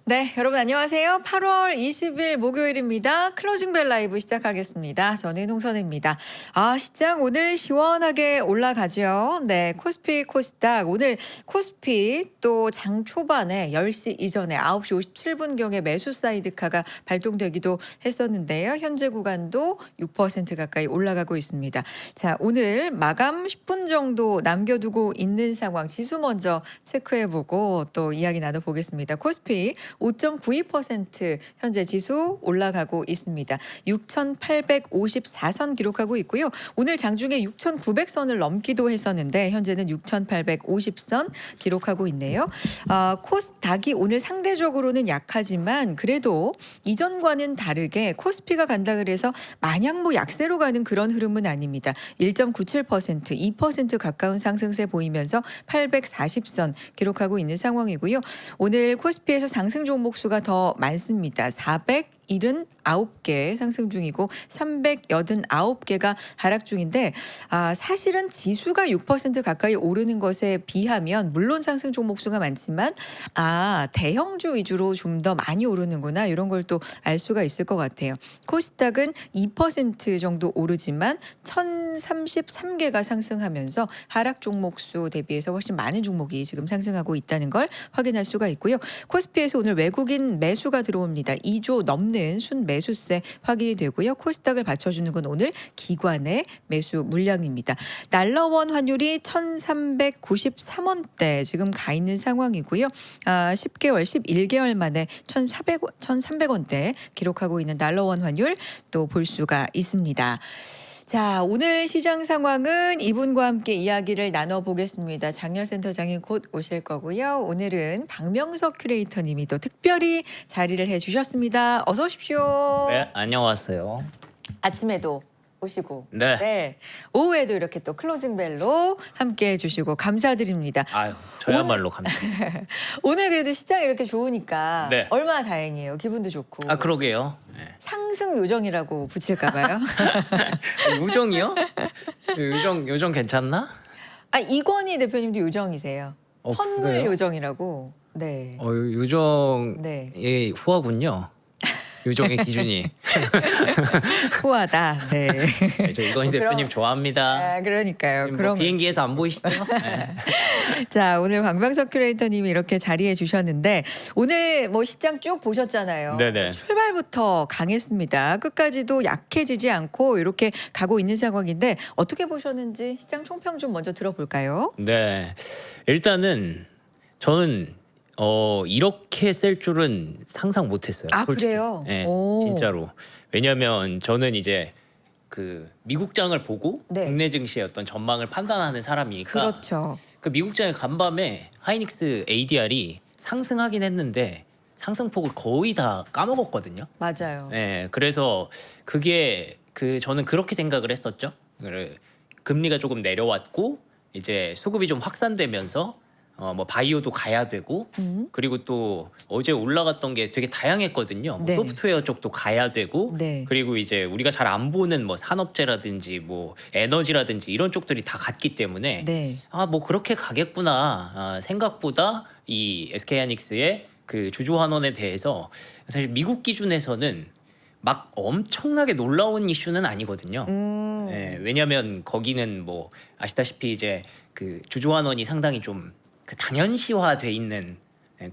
네, 여러분 안녕하세요. 8월 20일 목요일입니다. 클로징 벨 라이브 시작하겠습니다. 저는 홍선혜입니다. 시장 오늘 시원하게 올라가죠. 네, 코스피, 코스닥 오늘 코스피 또 장 초반에 10시 이전에 9시 57분경에 매수 사이드카가 발동되기도 했었는데요. 현재 구간도 6% 가까이 올라가고 있습니다. 자, 오늘 마감 10분 정도 남겨두고 있는 상황 지수 먼저 체크해보고 또 이야기 나눠보겠습니다. 코스피 5.92% 현재 지수 올라가고 있습니다. 6,854선 기록하고 있고요. 오늘 장중에 6,900선을 넘기도 했었는데 현재는 6,850선 기록하고 있네요. 코스닥이 오늘 상대적으로는 약하지만 그래도 이전과는 다르게 코스피가 간다 그래서 마냥 뭐 약세로 가는 그런 흐름은 아닙니다. 1.97%, 2% 가까운 상승세 보이면서 840선 기록하고 있는 상황이고요. 오늘 코스피에서 상승 종목 수가 더 많습니다. 479개 상승 중이고 389개가 하락 중인데 사실은 지수가 6% 가까이 오르는 것에 비하면 물론 상승 종목 수가 많지만 대형주 위주로 좀 더 많이 오르는구나 이런 걸 또 알 수가 있을 것 같아요. 코스닥은 2% 정도 오르지만 1033개가 상승하면서 하락 종목 수 대비해서 훨씬 많은 종목이 지금 상승하고 있다는 걸 확인할 수가 있고요. 코스피에서 오늘 외국인 매수가 들어옵니다. 2조 넘는 순매수세 확인이 되고요. 코스닥을 받쳐주는 건 오늘 기관의 매수 물량입니다. 달러원 환율이 1393원대 지금 가 있는 상황이고요. 10개월, 11개월 만에 1300원대 기록하고 있는 달러원 환율 또 볼 수가 있습니다. 자, 오늘 시장 상황은 이분과 함께 이야기를 나눠보겠습니다. 장렬센터장이 곧 오실 거고요. 오늘은 박명석 큐레이터님이 또 특별히 자리를 해주셨습니다. 어서 오십시오. 네, 안녕하세요. 아침에도 오시고 네. 오후에도 이렇게 또 클로징 벨로 함께 해주시고 감사드립니다. 아유, 저야말로 감사. 오늘 그래도 시장이 이렇게 좋으니까 네. 얼마나 다행이에요. 기분도 좋고. 그러게요. 네. 상승 요정이라고 붙일까 봐요. 요정이요? 요정 괜찮나? 이건희 대표님도 요정이세요. 선물 그래요? 요정이라고. 네. 요정의 네. 후하군요. 요정의 기준이. 후하다. 네. 네, 저 이건희 대표님 좋아합니다. 그러니까요. 뭐 그런 거. 비행기에서 안 보이시죠? 네. 자, 오늘 박명석 큐레이터님이 이렇게 자리해 주셨는데 오늘 뭐 시장 쭉 보셨잖아요. 네네. 출발부터 강했습니다. 끝까지도 약해지지 않고 이렇게 가고 있는 상황인데 어떻게 보셨는지 시장 총평 좀 먼저 들어볼까요? 네. 일단은 저는 이렇게 셀 줄은 상상 못했어요. 솔직히. 그래요? 네, 오. 진짜로. 왜냐하면 저는 이제 그 미국장을 보고 네. 국내 증시의 어떤 전망을 판단하는 사람이니까 그렇죠. 그 미국장의 간밤에 하이닉스 ADR이 상승하긴 했는데 상승폭을 거의 다 까먹었거든요. 맞아요. 네, 그래서 그게 저는 그렇게 생각을 했었죠. 금리가 조금 내려왔고 이제 수급이 좀 확산되면서 뭐 바이오도 가야 되고 그리고 또 어제 올라갔던 게 되게 다양했거든요. 뭐 네. 소프트웨어 쪽도 가야 되고 네. 그리고 이제 우리가 잘 안 보는 뭐 산업재라든지 뭐 에너지라든지 이런 쪽들이 다 갔기 때문에 네. 뭐 그렇게 가겠구나. 생각보다 이 SK하이닉스의 그 주주환원에 대해서 사실 미국 기준에서는 막 엄청나게 놀라운 이슈는 아니거든요. 예, 왜냐하면 거기는 뭐 아시다시피 이제 그 주주환원이 상당히 좀 그 당연시화돼 있는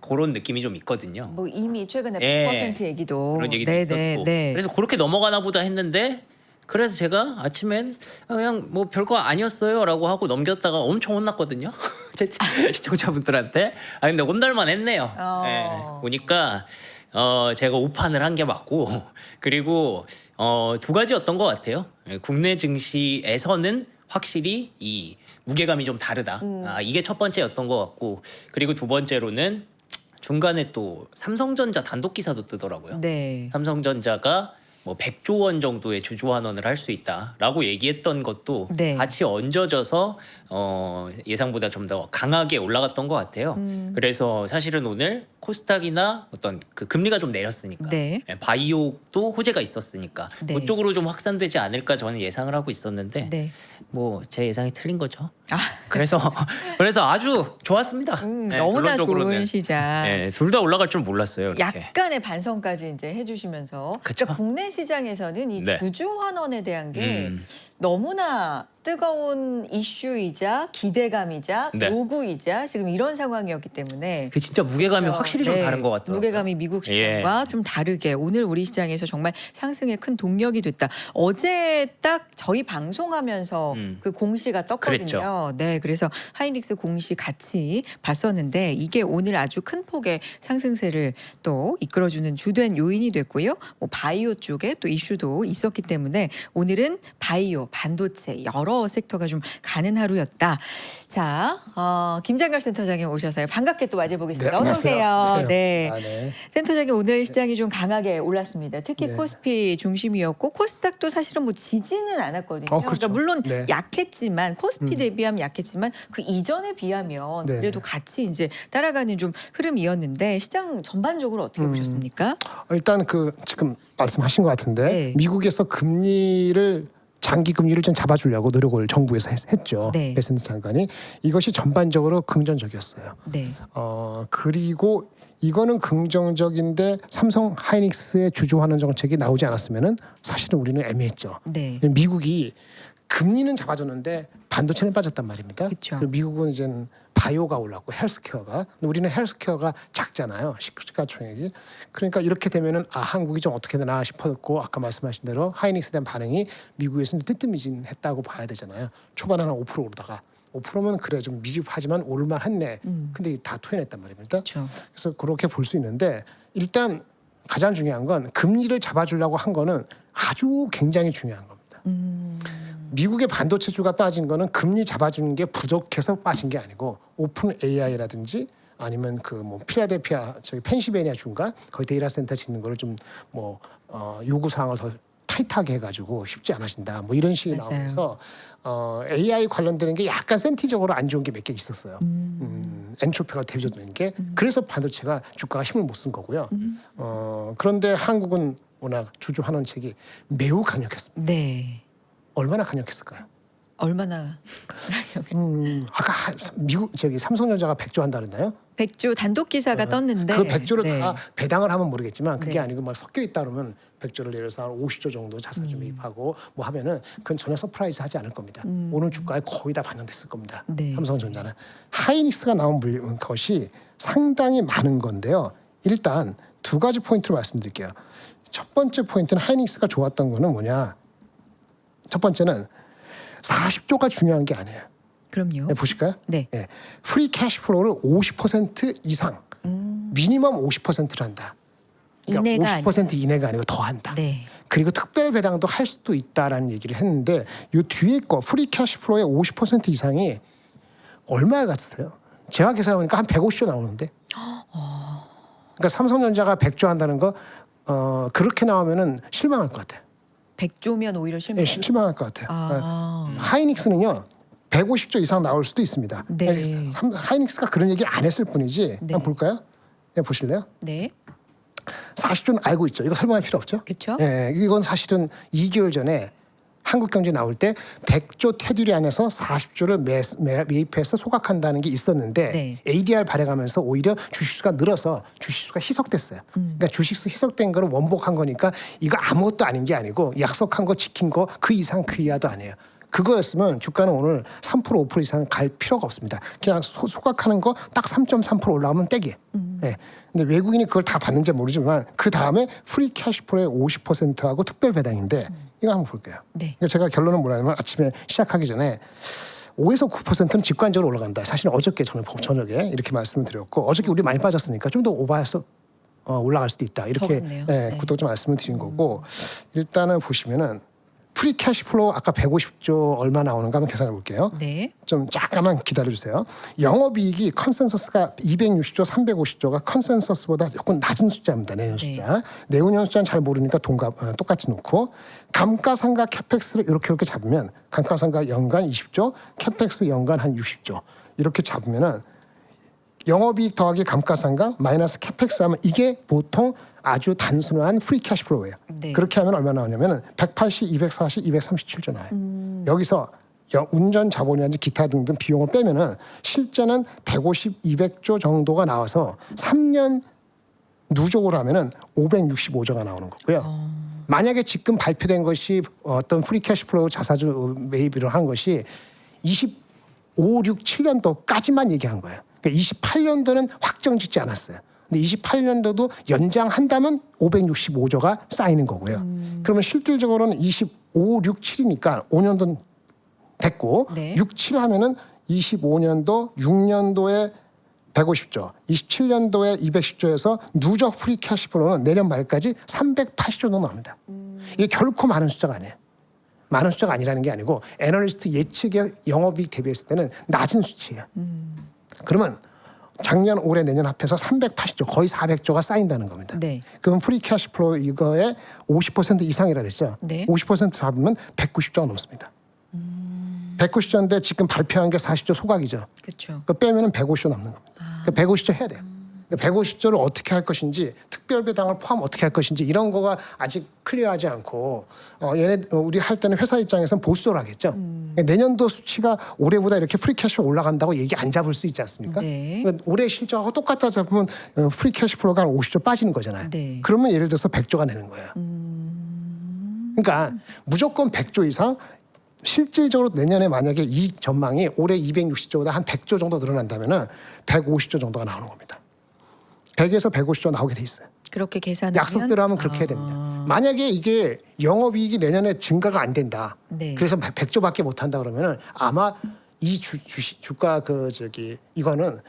그런 느낌이 좀 있거든요. 뭐 이미 최근에 예. 100% 얘기도 그런 얘기도 있었고. 그래서 그렇게 넘어가나 보다 했는데 그래서 제가 아침엔 그냥 뭐 별거 아니었어요라고 하고 넘겼다가 엄청 혼났거든요. 제 시청자분들한테. 근데 혼날만 했네요. 예, 보니까 제가 오판을 한 게 맞고 그리고 두 가지였던 것 같아요. 국내 증시에서는 확실히 이 무게감이 좀 다르다. 이게 첫 번째였던 것 같고 그리고 두 번째로는 중간에 또 삼성전자 단독 기사도 뜨더라고요. 네. 삼성전자가 뭐 100조 원 정도의 주주 환원을 할 수 있다라고 얘기했던 것도 네. 같이 얹어져서 예상보다 좀 더 강하게 올라갔던 것 같아요. 그래서 사실은 오늘 코스닥이나 어떤 그 금리가 좀 내렸으니까 네. 바이오도 호재가 있었으니까 네. 그쪽으로 좀 확산되지 않을까 저는 예상을 하고 있었는데 네. 뭐 제 예상이 틀린 거죠. 아. 그래서 아주 좋았습니다. 네, 너무나 그런적으로는. 좋은 시장. 네, 둘 다 올라갈 줄 몰랐어요. 이렇게. 약간의 반성까지 이제 해주시면서 그쵸. 그러니까 국내 시장에서는 이 네. 주주 환원에 대한 게 음. 너무나 뜨거운 이슈이자 기대감이자 네. 요구이자 지금 이런 상황이었기 때문에 그 진짜 무게감이 확실히 좀 네, 다른 것 같더라고요. 무게감이 미국 시장과 좀 다르게 오늘 우리 시장에서 정말 상승에 큰 동력이 됐다. 어제 딱 저희 방송하면서 그 공시가 떴거든요. 그랬죠. 네, 그래서 하이닉스 공시 같이 봤었는데 이게 오늘 아주 큰 폭의 상승세를 또 이끌어주는 주된 요인이 됐고요. 뭐 바이오 쪽에 또 이슈도 있었기 때문에 오늘은 바이오, 반도체 여러 섹터가 좀 가는 하루였다. 자, 김장걸 센터장님 오셔서요. 반갑게 또 맞이해보겠습니다. 네, 어서 오세요. 안녕하세요. 네. 아, 네. 센터장님 오늘 시장이 좀 강하게 올랐습니다. 특히 네. 코스피 중심이었고 코스닥도 사실은 뭐 지지는 않았거든요. 그렇죠. 그러니까 물론 네. 약했지만 코스피 대비하면 약했지만 그 이전에 비하면 네. 그래도 같이 이제 따라가는 좀 흐름이었는데 시장 전반적으로 어떻게 보셨습니까? 일단 그 지금 말씀하신 것 같은데 네. 미국에서 금리를 장기 금리를 좀 잡아주려고 노력을 정부에서 했죠. 네. 베센트 장관이 이것이 전반적으로 긍정적이었어요. 네. 그리고 이거는 긍정적인데 삼성 하이닉스의 주주 환원 정책이 나오지 않았으면은 사실은 우리는 애매했죠. 네. 미국이 금리는 잡아줬는데 반도체는 빠졌단 말입니다. 그쵸. 그리고 미국은 이제 바이오가 올랐고 헬스케어가, 근데 우리는 헬스케어가 작잖아요. 시가총액이. 그러니까 이렇게 되면은 한국이 좀 어떻게 되나 싶었고 아까 말씀하신 대로 하이닉스에 대한 반응이 미국에서는 뜨뜻미진했다고 봐야 되잖아요. 초반에 한 5% 오르다가 5%면 그래 좀 미흡하지만 오를만 했네. 근데 다 토해냈단 말입니다. 그렇죠. 그래서 그렇게 볼 수 있는데 일단 가장 중요한 건 금리를 잡아주려고 한 거는 아주 굉장히 중요한 겁니다. 미국의 반도체주가 빠진 거는 금리 잡아주는 게 부족해서 빠진 게 아니고 오픈 AI라든지 아니면 그 뭐 필라델피아 저기 펜실베니아 주인가 거기 데이터 센터 짓는 거를 좀 뭐 요구 사항을 더 타이트하게 해가지고 쉽지 않으신다 뭐 이런 식이 맞아요. 나오면서 AI 관련되는 게 약간 센티적으로 안 좋은 게 몇 개 있었어요. 엔트로피가 대표적인 게 그래서 반도체가 주가가 힘을 못 쓴 거고요. 그런데 한국은 워낙 주주 환원책이 매우 강력했습니다. 네. 얼마나 강력했을까요? 얼마나 아까 미국 저기 삼성전자가 100조 한다 그랬나요? 100조 단독 기사가 떴는데 그 100조를 네. 다 배당을 하면 모르겠지만 그게 네. 아니고 막 섞여 있다 그러면 100조를 예를 들어서 한 50조 정도 자산 좀 매입하고 뭐 하면은 그건 전혀 서프라이즈 하지 않을 겁니다. 오늘 주가에 거의 다 반영됐을 겁니다. 네. 삼성전자는 하이닉스가 나온 것이 상당히 많은 건데요. 일단 두 가지 포인트를 말씀드릴게요. 첫 번째 포인트는 하이닉스가 좋았던 거는 뭐냐? 첫 번째는 40조가 중요한 게 아니에요. 그럼요. 네, 보실까요? 네. 예, 프리 캐시플로우를 50% 이상, 미니멈 50%를 한다. 이내가 50% 이내가 아니고 더 한다. 네. 그리고 특별 배당도 할 수도 있다라는 얘기를 했는데 이 뒤에 거 프리 캐시플로우의 50% 이상이 얼마 같으세요? 제가 계산해보니까 한 150조 나오는데. 그러니까 삼성전자가 100조 한다는 거 그렇게 나오면은 실망할 것 같아요. 100조면 오히려 실망. 예, 실망할 것 같아요. 아. 하이닉스는요 150조 이상 나올 수도 있습니다. 네. 하이닉스가 그런 얘기 안 했을 뿐이지. 네. 한번 볼까요? 네, 보실래요? 네. 40조는 알고 있죠. 이거 설명할 필요 없죠. 그렇죠? 예, 이건 사실은 2개월 전에 한국경제 나올 때 100조 테두리 안에서 40조를 매입해서 소각한다는 게 있었는데 네. ADR 발행하면서 오히려 주식수가 늘어서 주식수가 희석됐어요. 그러니까 주식수 희석된 거를 원복한 거니까 이거 아무것도 아닌 게 아니고 약속한 거 지킨 거 그 이상 그 이하도 아니에요. 그거였으면 주가는 오늘 3% 5% 이상 갈 필요가 없습니다. 그냥 소각하는 거 딱 3.3% 올라가면 떼기. 예. 근데 외국인이 그걸 다 받는지 모르지만 그 다음에 프리 캐시플로의 50%하고 특별 배당인데 이거 한번 볼게요. 네. 그러니까 제가 결론은 뭐냐면 아침에 시작하기 전에 5에서 9%는 직관적으로 올라간다. 사실 어저께 저녁에 이렇게 말씀을 드렸고 어저께 우리 많이 빠졌으니까 좀 더 오버해서 올라갈 수도 있다. 이렇게 그렇네요. 예, 네. 구독자 말씀을 드린 거고 일단은 보시면은 프리 캐시플로우 아까 150조 얼마 나오는가 한번 계산해 볼게요. 네. 좀 잠깐만 기다려 주세요. 영업이익이 컨센서스가 260조, 350조가 컨센서스보다 조금 낮은 숫자입니다. 내년 숫자. 내년 숫자는 잘 모르니까 똑같이 놓고 감가상각 캐펙스를 이렇게 잡으면 감가상각 연간 20조, 캐펙스 연간 한 60조 이렇게 잡으면은 영업이익 더하기 감가상각 마이너스 캐펙스 하면 이게 보통 아주 단순한 프리 캐시플로우예요. 네. 그렇게 하면 얼마 나오냐면은 180, 240, 237조 나와요. 여기서 운전 자본이라든지 기타 등등 비용을 빼면은 실제는 150, 200조 정도가 나와서 3년 누적으로 하면은 565조가 나오는 거고요. 만약에 지금 발표된 것이 어떤 프리 캐시플로우 자사주 매입을 한 것이 25, 6, 7년도까지만 얘기한 거예요. 그러니까 28년도는 확정 짓지 않았어요. 근데 28년도도 연장한다면 565조가 쌓이는 거고요. 그러면 실질적으로는 25, 6, 7이니까 5년도 됐고 네. 6, 7 하면은 25년도, 6년도에 150조, 27년도에 210조에서 누적 프리 캐시플로우는 내년 말까지 380조 정도 나옵니다. 이게 결코 많은 숫자가 아니에요. 많은 숫자가 아니라는 게 아니고 애널리스트 예측의 영업이익 대비했을 때는 낮은 수치예요. 그러면 작년, 올해, 내년 합해서 380조, 거의 400조가 쌓인다는 겁니다. 네. 그럼 프리 캐시플로우 이거의 50% 이상이라 그랬죠. 네. 50% 잡으면 190조가 넘습니다. 190조인데 지금 발표한 게 40조 소각이죠. 그렇죠. 그 빼면은 150조 남는 겁니다. 150조 해야 돼요. 150조를 어떻게 할 것인지, 특별배당을 포함 어떻게 할 것인지 이런 거가 아직 클리어하지 않고 우리 할 때는 회사 입장에서는 보수를 하겠죠. 내년도 수치가 올해보다 이렇게 프리캐시가 올라간다고 얘기 안 잡을 수 있지 않습니까? 네. 그러니까 올해 실적하고 똑같다 잡으면 프리캐시플로우가 한 50조 빠지는 거잖아요. 네. 그러면 예를 들어서 100조가 되는 거예요. 그러니까 무조건 100조 이상 실질적으로 내년에 만약에 이 전망이 올해 260조보다 한 100조 정도 늘어난다면은 150조 정도가 나오는 겁니다. 100에서 150조 나오게 돼 있어요. 그렇게 계산하면 약속대로 하면 그렇게 해야 됩니다. 만약에 이게 영업이익이 내년에 증가가 안 된다. 네. 그래서 100조밖에 못 한다 그러면은 아마 이 주가 이거는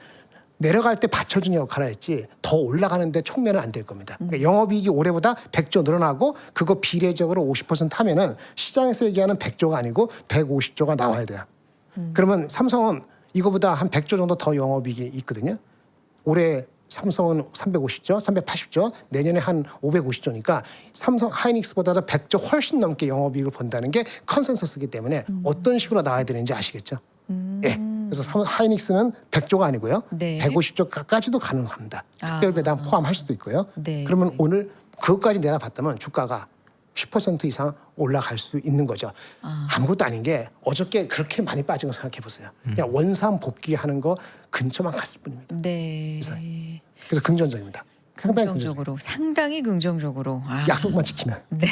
내려갈 때 받쳐주는 역할을 했지 더 올라가는데 촉매는 안 될 겁니다. 그러니까 영업이익이 올해보다 100조 늘어나고 그거 비례적으로 50% 하면은 시장에서 얘기하는 100조가 아니고 150조가 나와야 돼요. 그러면 삼성은 이거보다 한 100조 정도 더 영업이익이 있거든요. 올해 삼성은 350조, 380조, 내년에 한 550조니까 삼성 하이닉스보다도 100조 훨씬 넘게 영업이익을 본다는 게 컨센서스이기 때문에 어떤 식으로 나와야 되는지 아시겠죠? 예. 그래서 하이닉스는 100조가 아니고요. 네. 150조까지도 가능합니다. 특별배당 포함할 수도 있고요. 네. 그러면 오늘 그것까지 내가 봤다면 주가가 10% 이상 올라갈 수 있는 거죠. 아무것도 아닌 게 어저께 그렇게 많이 빠진 거 생각해 보세요. 그냥 원상 복귀하는 거 근처만 갔을 뿐입니다. 네. 그래서 긍정적입니다. 상당히 긍정적입니다. 긍정적으로, 상당히 긍정적으로. 약속만 지키면. 네.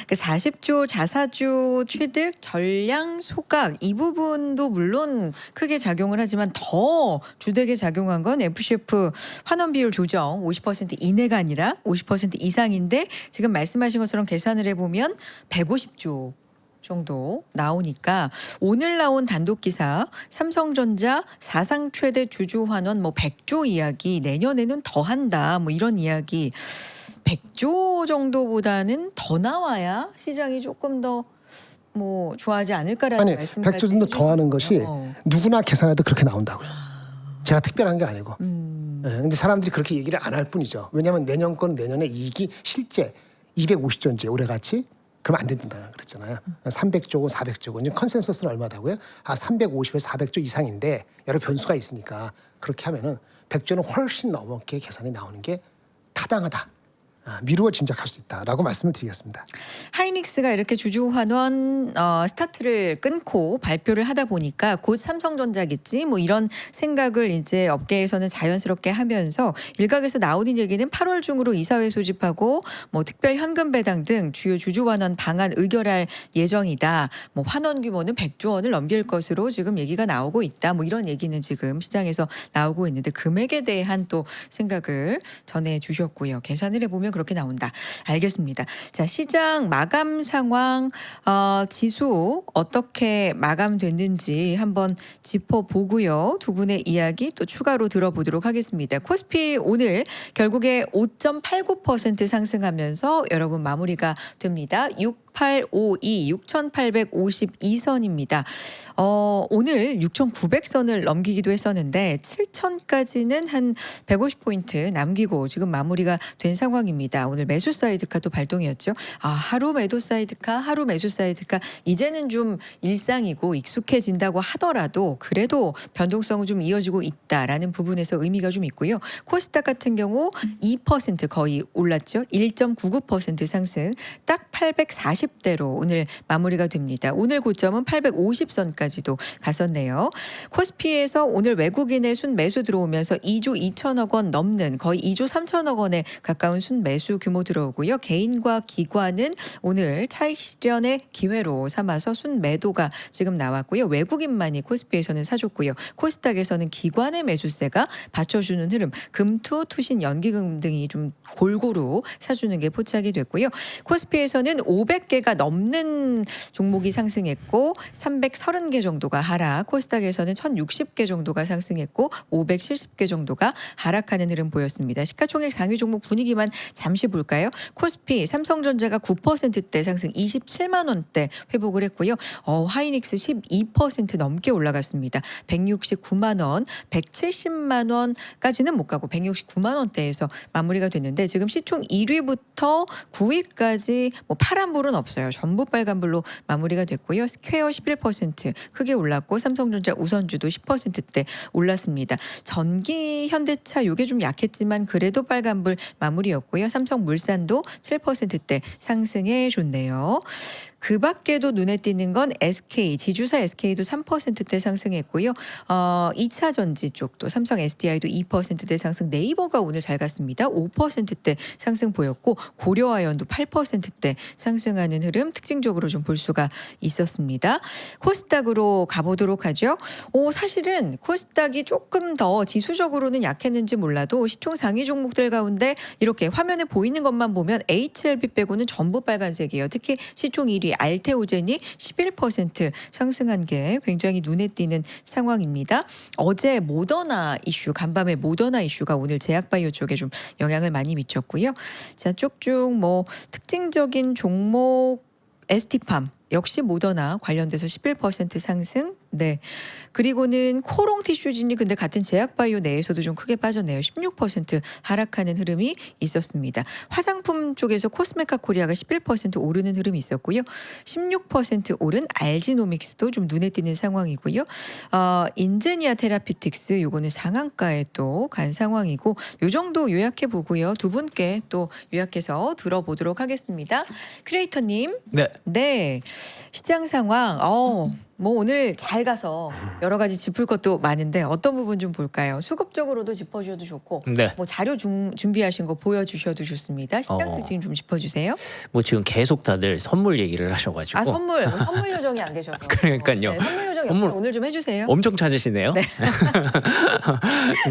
그 40조 자사주 취득 전량 소각 이 부분도 물론 크게 작용을 하지만 더 주되게 작용한 건 FCF 환원 비율 조정 50% 이내가 아니라 50% 이상인데 지금 말씀하신 것처럼 계산을 해보면 150조 정도 나오니까 오늘 나온 단독 기사 삼성전자 사상 최대 주주 환원 100조 이야기 내년에는 더 한다 이런 이야기 100조 정도보다는 더 나와야 시장이 조금 더 좋아하지 않을까라는 말씀까지 100조 정도 더 하는 것이 어. 누구나 계산해도 그렇게 나온다고요. 제가 특별한 게 아니고. 근데 사람들이 그렇게 얘기를 안 할 뿐이죠. 왜냐하면 내년 건 내년에 이익이 실제 250조인지 올해같이 그러면 안 된다 그랬잖아요. 300조고 400조고 이제 컨센서스는 얼마다고요? 350에서 400조 이상인데 여러 변수가 있으니까 그렇게 하면은 100조는 훨씬 넘게 계산이 나오는 게 타당하다. 미루어 짐작할 수 있다라고 말씀을 드리겠습니다. 하이닉스가 이렇게 주주 환원 스타트를 끊고 발표를 하다 보니까 곧 삼성전자겠지 이런 생각을 이제 업계에서는 자연스럽게 하면서 일각에서 나오는 얘기는 8월 중으로 이사회 소집하고 특별 현금 배당 등 주요 주주 환원 방안 의결할 예정이다. 환원 규모는 100조 원을 넘길 것으로 지금 얘기가 나오고 있다. 이런 얘기는 지금 시장에서 나오고 있는데 금액에 대한 또 생각을 전해 주셨고요. 계산을 해보면 그렇게 나온다. 알겠습니다. 자, 시장 마감 상황 지수 어떻게 마감됐는지 한번 짚어보고요. 두 분의 이야기 또 추가로 들어보도록 하겠습니다. 코스피 오늘 결국에 5.89% 상승하면서 여러분 마무리가 됩니다. 6852 6852선입니다. 오늘 6,900선을 넘기기도 했었는데 7,000까지는 한 150포인트 남기고 지금 마무리가 된 상황입니다. 오늘 매수 사이드카도 발동이었죠. 하루 매도 사이드카, 하루 매수 사이드카 이제는 좀 일상이고 익숙해진다고 하더라도 그래도 변동성은 좀 이어지고 있다라는 부분에서 의미가 좀 있고요. 코스닥 같은 경우 2% 거의 올랐죠. 1.99% 상승, 딱 840대로 오늘 마무리가 됩니다. 오늘 고점은 850선까지도 갔었네요. 코스피에서 오늘 외국인의 순매수 들어오면서 2조 2천억 원 넘는 거의 2조 3천억 원에 가까운 순매수 규모 들어오고요. 개인과 기관은 오늘 차익 실현의 기회로 삼아서 순매도가 지금 나왔고요. 외국인만이 코스피에서는 사줬고요. 코스닥에서는 기관의 매수세가 받쳐주는 흐름, 금투, 투신, 연기금 등이 좀 골고루 사주는 게 포착이 됐고요. 코스피에서는 500개가 넘는 종목이 상승했고 330개 정도가 하락, 코스닥에서는 1060개 정도가 상승했고 570개 정도가 하락하는 흐름 보였습니다. 시가총액 상위 종목 분위기만 잠시 볼까요? 코스피 삼성전자가 9%대 상승 27만 원대 회복을 했고요. 하이닉스 12% 넘게 올라갔습니다. 169만 원, 170만 원까지는 못 가고 169만 원대에서 마무리가 됐는데 지금 시총 1위부터 9위까지 뭐 파란불은 없어요. 전부 빨간불로 마무리가 됐고요. 스퀘어 11% 크게 올랐고 삼성전자 우선주도 10%대 올랐습니다. 전기 현대차 요게 좀 약했지만 그래도 빨간불 마무리였고요. 삼성물산도 7%대 상승해 줬네요. 그 밖에도 눈에 띄는 건 SK, 지주사 SK도 3%대 상승했고요. 2차 전지 쪽도 삼성 SDI도 2%대 상승, 네이버가 오늘 잘 갔습니다. 5%대 상승 보였고 고려아연도 8%대 상승하는 흐름 특징적으로 좀 볼 수가 있었습니다. 코스닥으로 가보도록 하죠. 사실은 코스닥이 조금 더 지수적으로는 약했는지 몰라도 시총 상위 종목들 가운데 이렇게 화면에 보이는 것만 보면 HLB 빼고는 전부 빨간색이에요. 특히 시총 1위 알테오젠이 11% 상승한 게 굉장히 눈에 띄는 상황입니다. 어제 모더나 이슈, 간밤에 모더나 이슈가 오늘 제약바이오 쪽에 좀 영향을 많이 미쳤고요. 자, 쭉쭉 뭐 특징적인 종목 ST팜 역시 모더나 관련돼서 11% 상승. 네. 그리고는 코롱 티슈진이 근데 같은 제약바이오 내에서도 좀 크게 빠졌네요. 16% 하락하는 흐름이 있었습니다. 화장품 쪽에서 코스메카 코리아가 11% 오르는 흐름이 있었고요. 16% 오른 알지노믹스도 좀 눈에 띄는 상황이고요. 인제니아 테라피틱스 요거는 상한가에 또 간 상황이고 요 정도 요약해 보고요. 두 분께 또 요약해서 들어보도록 하겠습니다. 크리에이터님. 네. 네. 시장 상황. 뭐 오늘 잘 가서 여러 가지 짚을 것도 많은데 어떤 부분 좀 볼까요? 수급적으로도 짚어주셔도 좋고 네. 뭐 자료 준비하신 거 보여주셔도 좋습니다. 시장 특징 좀 짚어주세요. 뭐 지금 계속 다들 선물 얘기를 하셔가지고 선물 요정이 안 계셔서. 그러니까요. 네, 선물 요정 선물 오늘 좀 해주세요. 엄청 찾으시네요. 네.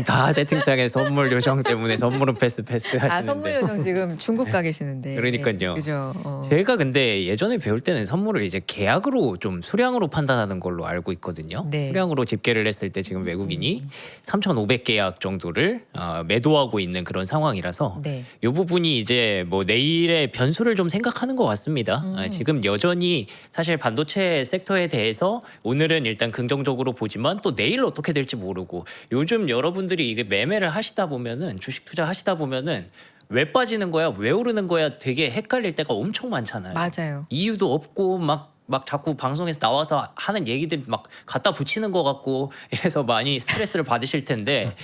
다 채팅창에 선물 요청 때문에 선물은 패스 하시는데. 선물 요정 지금 중국 가 계시는데. 그러니까요. 네, 그죠. 제가 근데 예전에 배울 때는 선물을 이제 계약으로 좀 수량으로 판단하는 걸로 알고 있거든요. 네. 수량으로 집계를 했을 때 지금 외국인이 3,500계약 정도를 매도하고 있는 그런 상황이라서 네. 이 부분이 이제 뭐 내일의 변수를 좀 생각하는 것 같습니다. 지금 여전히 사실 반도체 섹터에 대해서 오늘은 일단 긍정적으로 보지만 또 내일 어떻게 될지 모르고 요즘 여러분들이 이게 매매를 하시다 보면은 주식 투자 하시다 보면은 왜 빠지는 거야? 왜 오르는 거야? 되게 헷갈릴 때가 엄청 많잖아요. 맞아요. 이유도 없고 막 자꾸 방송에서 나와서 하는 얘기들 막 갖다 붙이는 것 같고 이래서 많이 스트레스를 받으실 텐데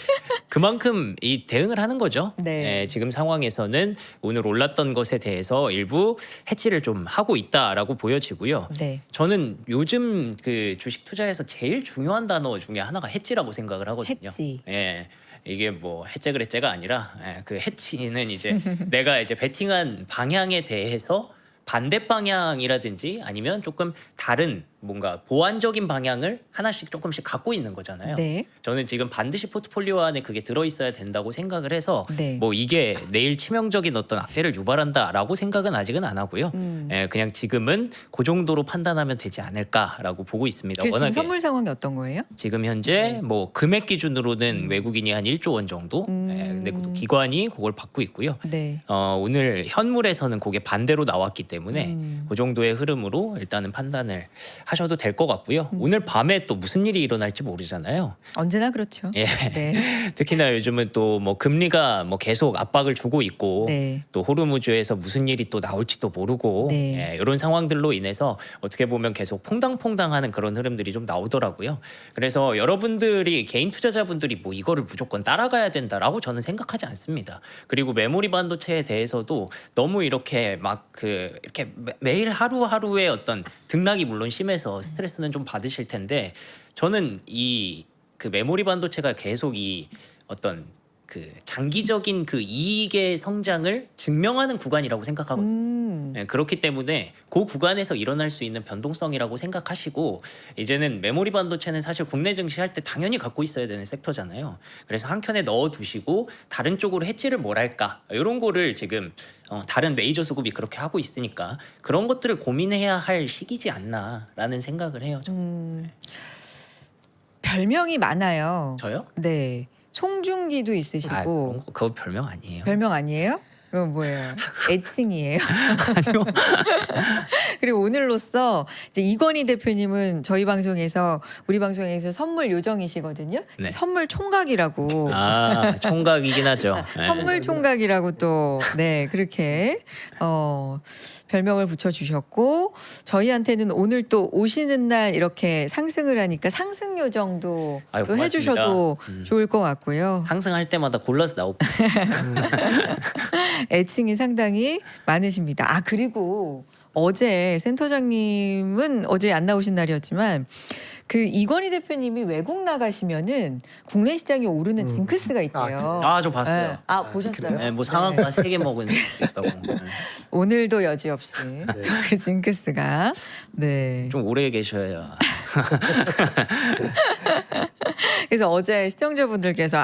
그만큼 이 대응을 하는 거죠. 네. 지금 상황에서는 오늘 올랐던 것에 대해서 일부 해치를 좀 하고 있다라고 보여지고요. 네. 저는 요즘 그 주식 투자에서 제일 중요한 단어 중에 하나가 해치라고 생각을 하거든요. 해치. 이게 뭐 해체 그래째가 아니라 그 해치는 이제 내가 이제 베팅한 방향에 대해서 반대 방향이라든지 아니면 조금 다른 뭔가 보완적인 방향을 하나씩 조금씩 갖고 있는 거잖아요. 네. 저는 지금 반드시 포트폴리오 안에 그게 들어있어야 된다고 생각을 해서 네. 뭐 이게 내일 치명적인 어떤 악재를 유발한다라고 생각은 아직은 안 하고요. 그냥 지금은 그 정도로 판단하면 되지 않을까라고 보고 있습니다. 그래서 워낙에 선물 상황이 어떤 거예요? 지금 현재 뭐 금액 기준으로는 외국인이 한 1조 원 정도, 근데 그것도 기관이 그걸 받고 있고요. 네. 오늘 현물에서는 그게 반대로 나왔기 때문에 그 정도의 흐름으로 일단은 판단을 하셔도 될 것 같고요. 오늘 밤에 또 무슨 일이 일어날지 모르잖아요. 언제나 그렇죠. 예. 네. 특히나 요즘은 또 뭐 금리가 뭐 계속 압박을 주고 있고 네. 또 호르무즈에서 무슨 일이 또 나올지도 모르고 네. 이런 상황들로 인해서 어떻게 보면 계속 퐁당퐁당하는 그런 흐름들이 좀 나오더라고요. 그래서 여러분들이 개인 투자자분들이 뭐 이거를 무조건 따라가야 된다라고 저는 생각하지 않습니다. 그리고 메모리 반도체에 대해서도 너무 이렇게 막 그 이렇게 매일 하루하루의 어떤 등락이 물론 심해서 스트레스는 좀 받으실 텐데 저는 이 그 메모리 반도체가 계속 이 어떤 그 장기적인 그 이익의 성장을 증명하는 구간이라고 생각하거든요. 네, 그렇기 때문에 그 구간에서 일어날 수 있는 변동성이라고 생각하시고 이제는 메모리 반도체는 사실 국내 증시할 때 당연히 갖고 있어야 되는 섹터잖아요. 그래서 한 켠에 넣어두시고 다른 쪽으로 해지를 뭘 할까 이런 거를 지금 다른 메이저 수급이 그렇게 하고 있으니까 그런 것들을 고민해야 할 시기지 않나라는 생각을 해요. 저는. 별명이 많아요. 저요? 네. 송중기도 있으시고 그거 별명 아니에요. 별명 아니에요? 그건 뭐예요? 애칭이에요. 그리고 오늘로써 이제 이건희 대표님은 저희 방송에서 우리 방송에서 선물 요정이시거든요. 네. 선물 총각이라고. 총각이긴 하죠. 네. 선물 총각이라고 또 네 그렇게 별명을 붙여주셨고 저희한테는 오늘 또 오시는 날 이렇게 상승을 하니까 상승 요정도 아유, 또 고맙습니다. 해주셔도 좋을 것 같고요. 상승할 때마다 골라서 나오고 애칭이 상당히 많으십니다. 아 그리고 어제 센터장님은 어제 안 나오신 날이었지만 그 이건희 대표님이 외국 나가시면은 국내 시장이 오르는 징크스가 있대요. 저 봤어요. 네. 아 보셨어요? 네, 뭐 상한가 3개 먹은 적 있다고. 네. 오늘도 여지없이 그 징크스가 네. 좀 오래 계셔야. 그래서 어제 시청자분들께서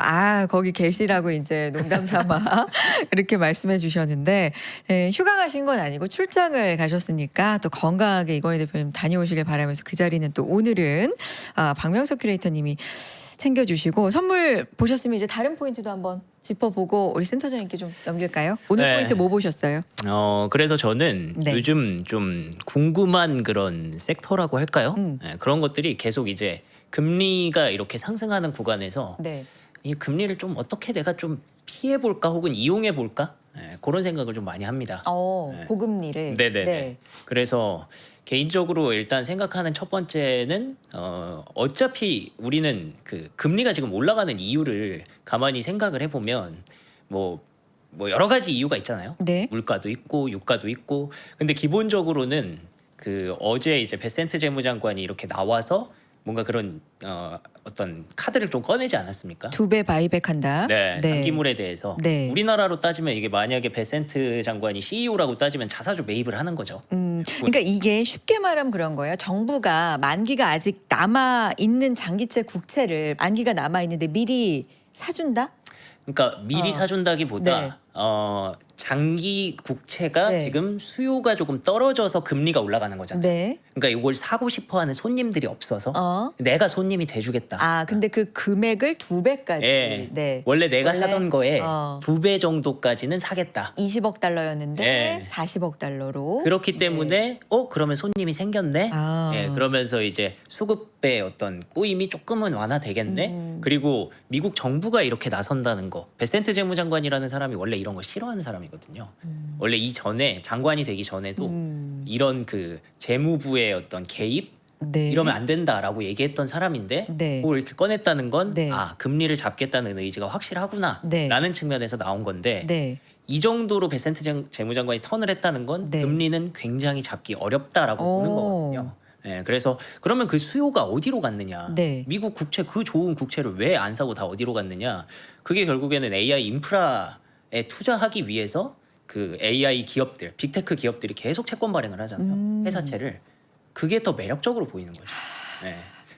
거기 계시라고 이제 농담 삼아 이렇게 말씀해 주셨는데 휴가 가신 건 아니고 출장을 가셨으니까 또 건강하게 이건희 대표님 다녀오시길 바라면서 그 자리는 또 오늘은 박명석 큐레이터님이 챙겨주시고 선물 보셨으면 이제 다른 포인트도 한번 짚어보고 우리 센터장님께 좀 넘길까요? 오늘 네. 포인트 뭐 보셨어요? 그래서 저는 네. 요즘 좀 궁금한 그런 섹터라고 할까요? 네, 그런 것들이 계속 이제 금리가 이렇게 상승하는 구간에서 네. 이 금리를 좀 어떻게 내가 좀 피해 볼까 혹은 이용해 볼까? 네, 그런 생각을 좀 많이 합니다. 네. 고금리를. 네네네. 네. 그래서 개인적으로 일단 생각하는 첫 번째는 어차피 우리는 그 금리가 지금 올라가는 이유를 가만히 생각을 해보면 뭐 여러 가지 이유가 있잖아요. 네. 물가도 있고 유가도 있고. 근데 기본적으로는 그 어제 이제 베센트 재무장관이 이렇게 나와서 뭔가 그런 어떤 카드를 좀 꺼내지 않았습니까? 2배 바이백한다. 네, 단기물에 대해서 네. 우리나라로 따지면 이게 만약에 베센트 장관이 CEO라고 따지면 자사주 매입을 하는 거죠. 그러니까 이게 쉽게 말하면 그런 거예요. 정부가 만기가 아직 남아 있는 장기채 국채를 만기가 남아 있는데 미리 사준다. 그러니까 미리 사준다기보다 네. 장기 국채가 네. 지금 수요가 조금 떨어져서 금리가 올라가는 거잖아요. 네. 그러니까 이걸 사고 싶어하는 손님들이 없어서 내가 손님이 돼주겠다. 근데 그 금액을 2배까지. 예. 네. 원래 내가 원래, 사던 거에 2배 정도까지는 사겠다. 20억 달러였는데 예. 40억 달러로. 그렇기 때문에 그러면 손님이 생겼네. 예, 그러면서 이제 수급의 어떤 꼬임이 조금은 완화되겠네. 그리고 미국 정부가 이렇게 나선다는 거. 베센트 재무장관이라는 사람이 원래 이런 거 싫어하는 사람이거든요. 원래 이전에 장관이 되기 전에도 이런 그 재무부의 어떤 개입 네. 이러면 안 된다라고 얘기했던 사람인데 네. 그걸 이렇게 꺼냈다는 건 네. 금리를 잡겠다는 의지가 확실하구나 네. 라는 측면에서 나온 건데 네. 이 정도로 베센트 재무장관이 턴을 했다는 건 네. 금리는 굉장히 잡기 어렵다라고 보는 거거든요. 네, 그래서 그러면 그 수요가 어디로 갔느냐? 네. 미국 국채 그 좋은 국채를 왜 안 사고 다 어디로 갔느냐? 그게 결국에는 AI 인프라에 투자하기 위해서 그 AI 기업들, 빅테크 기업들이 계속 채권 발행을 하잖아요. 회사채를. 그게 더 매력적으로 보이는 거죠. 네.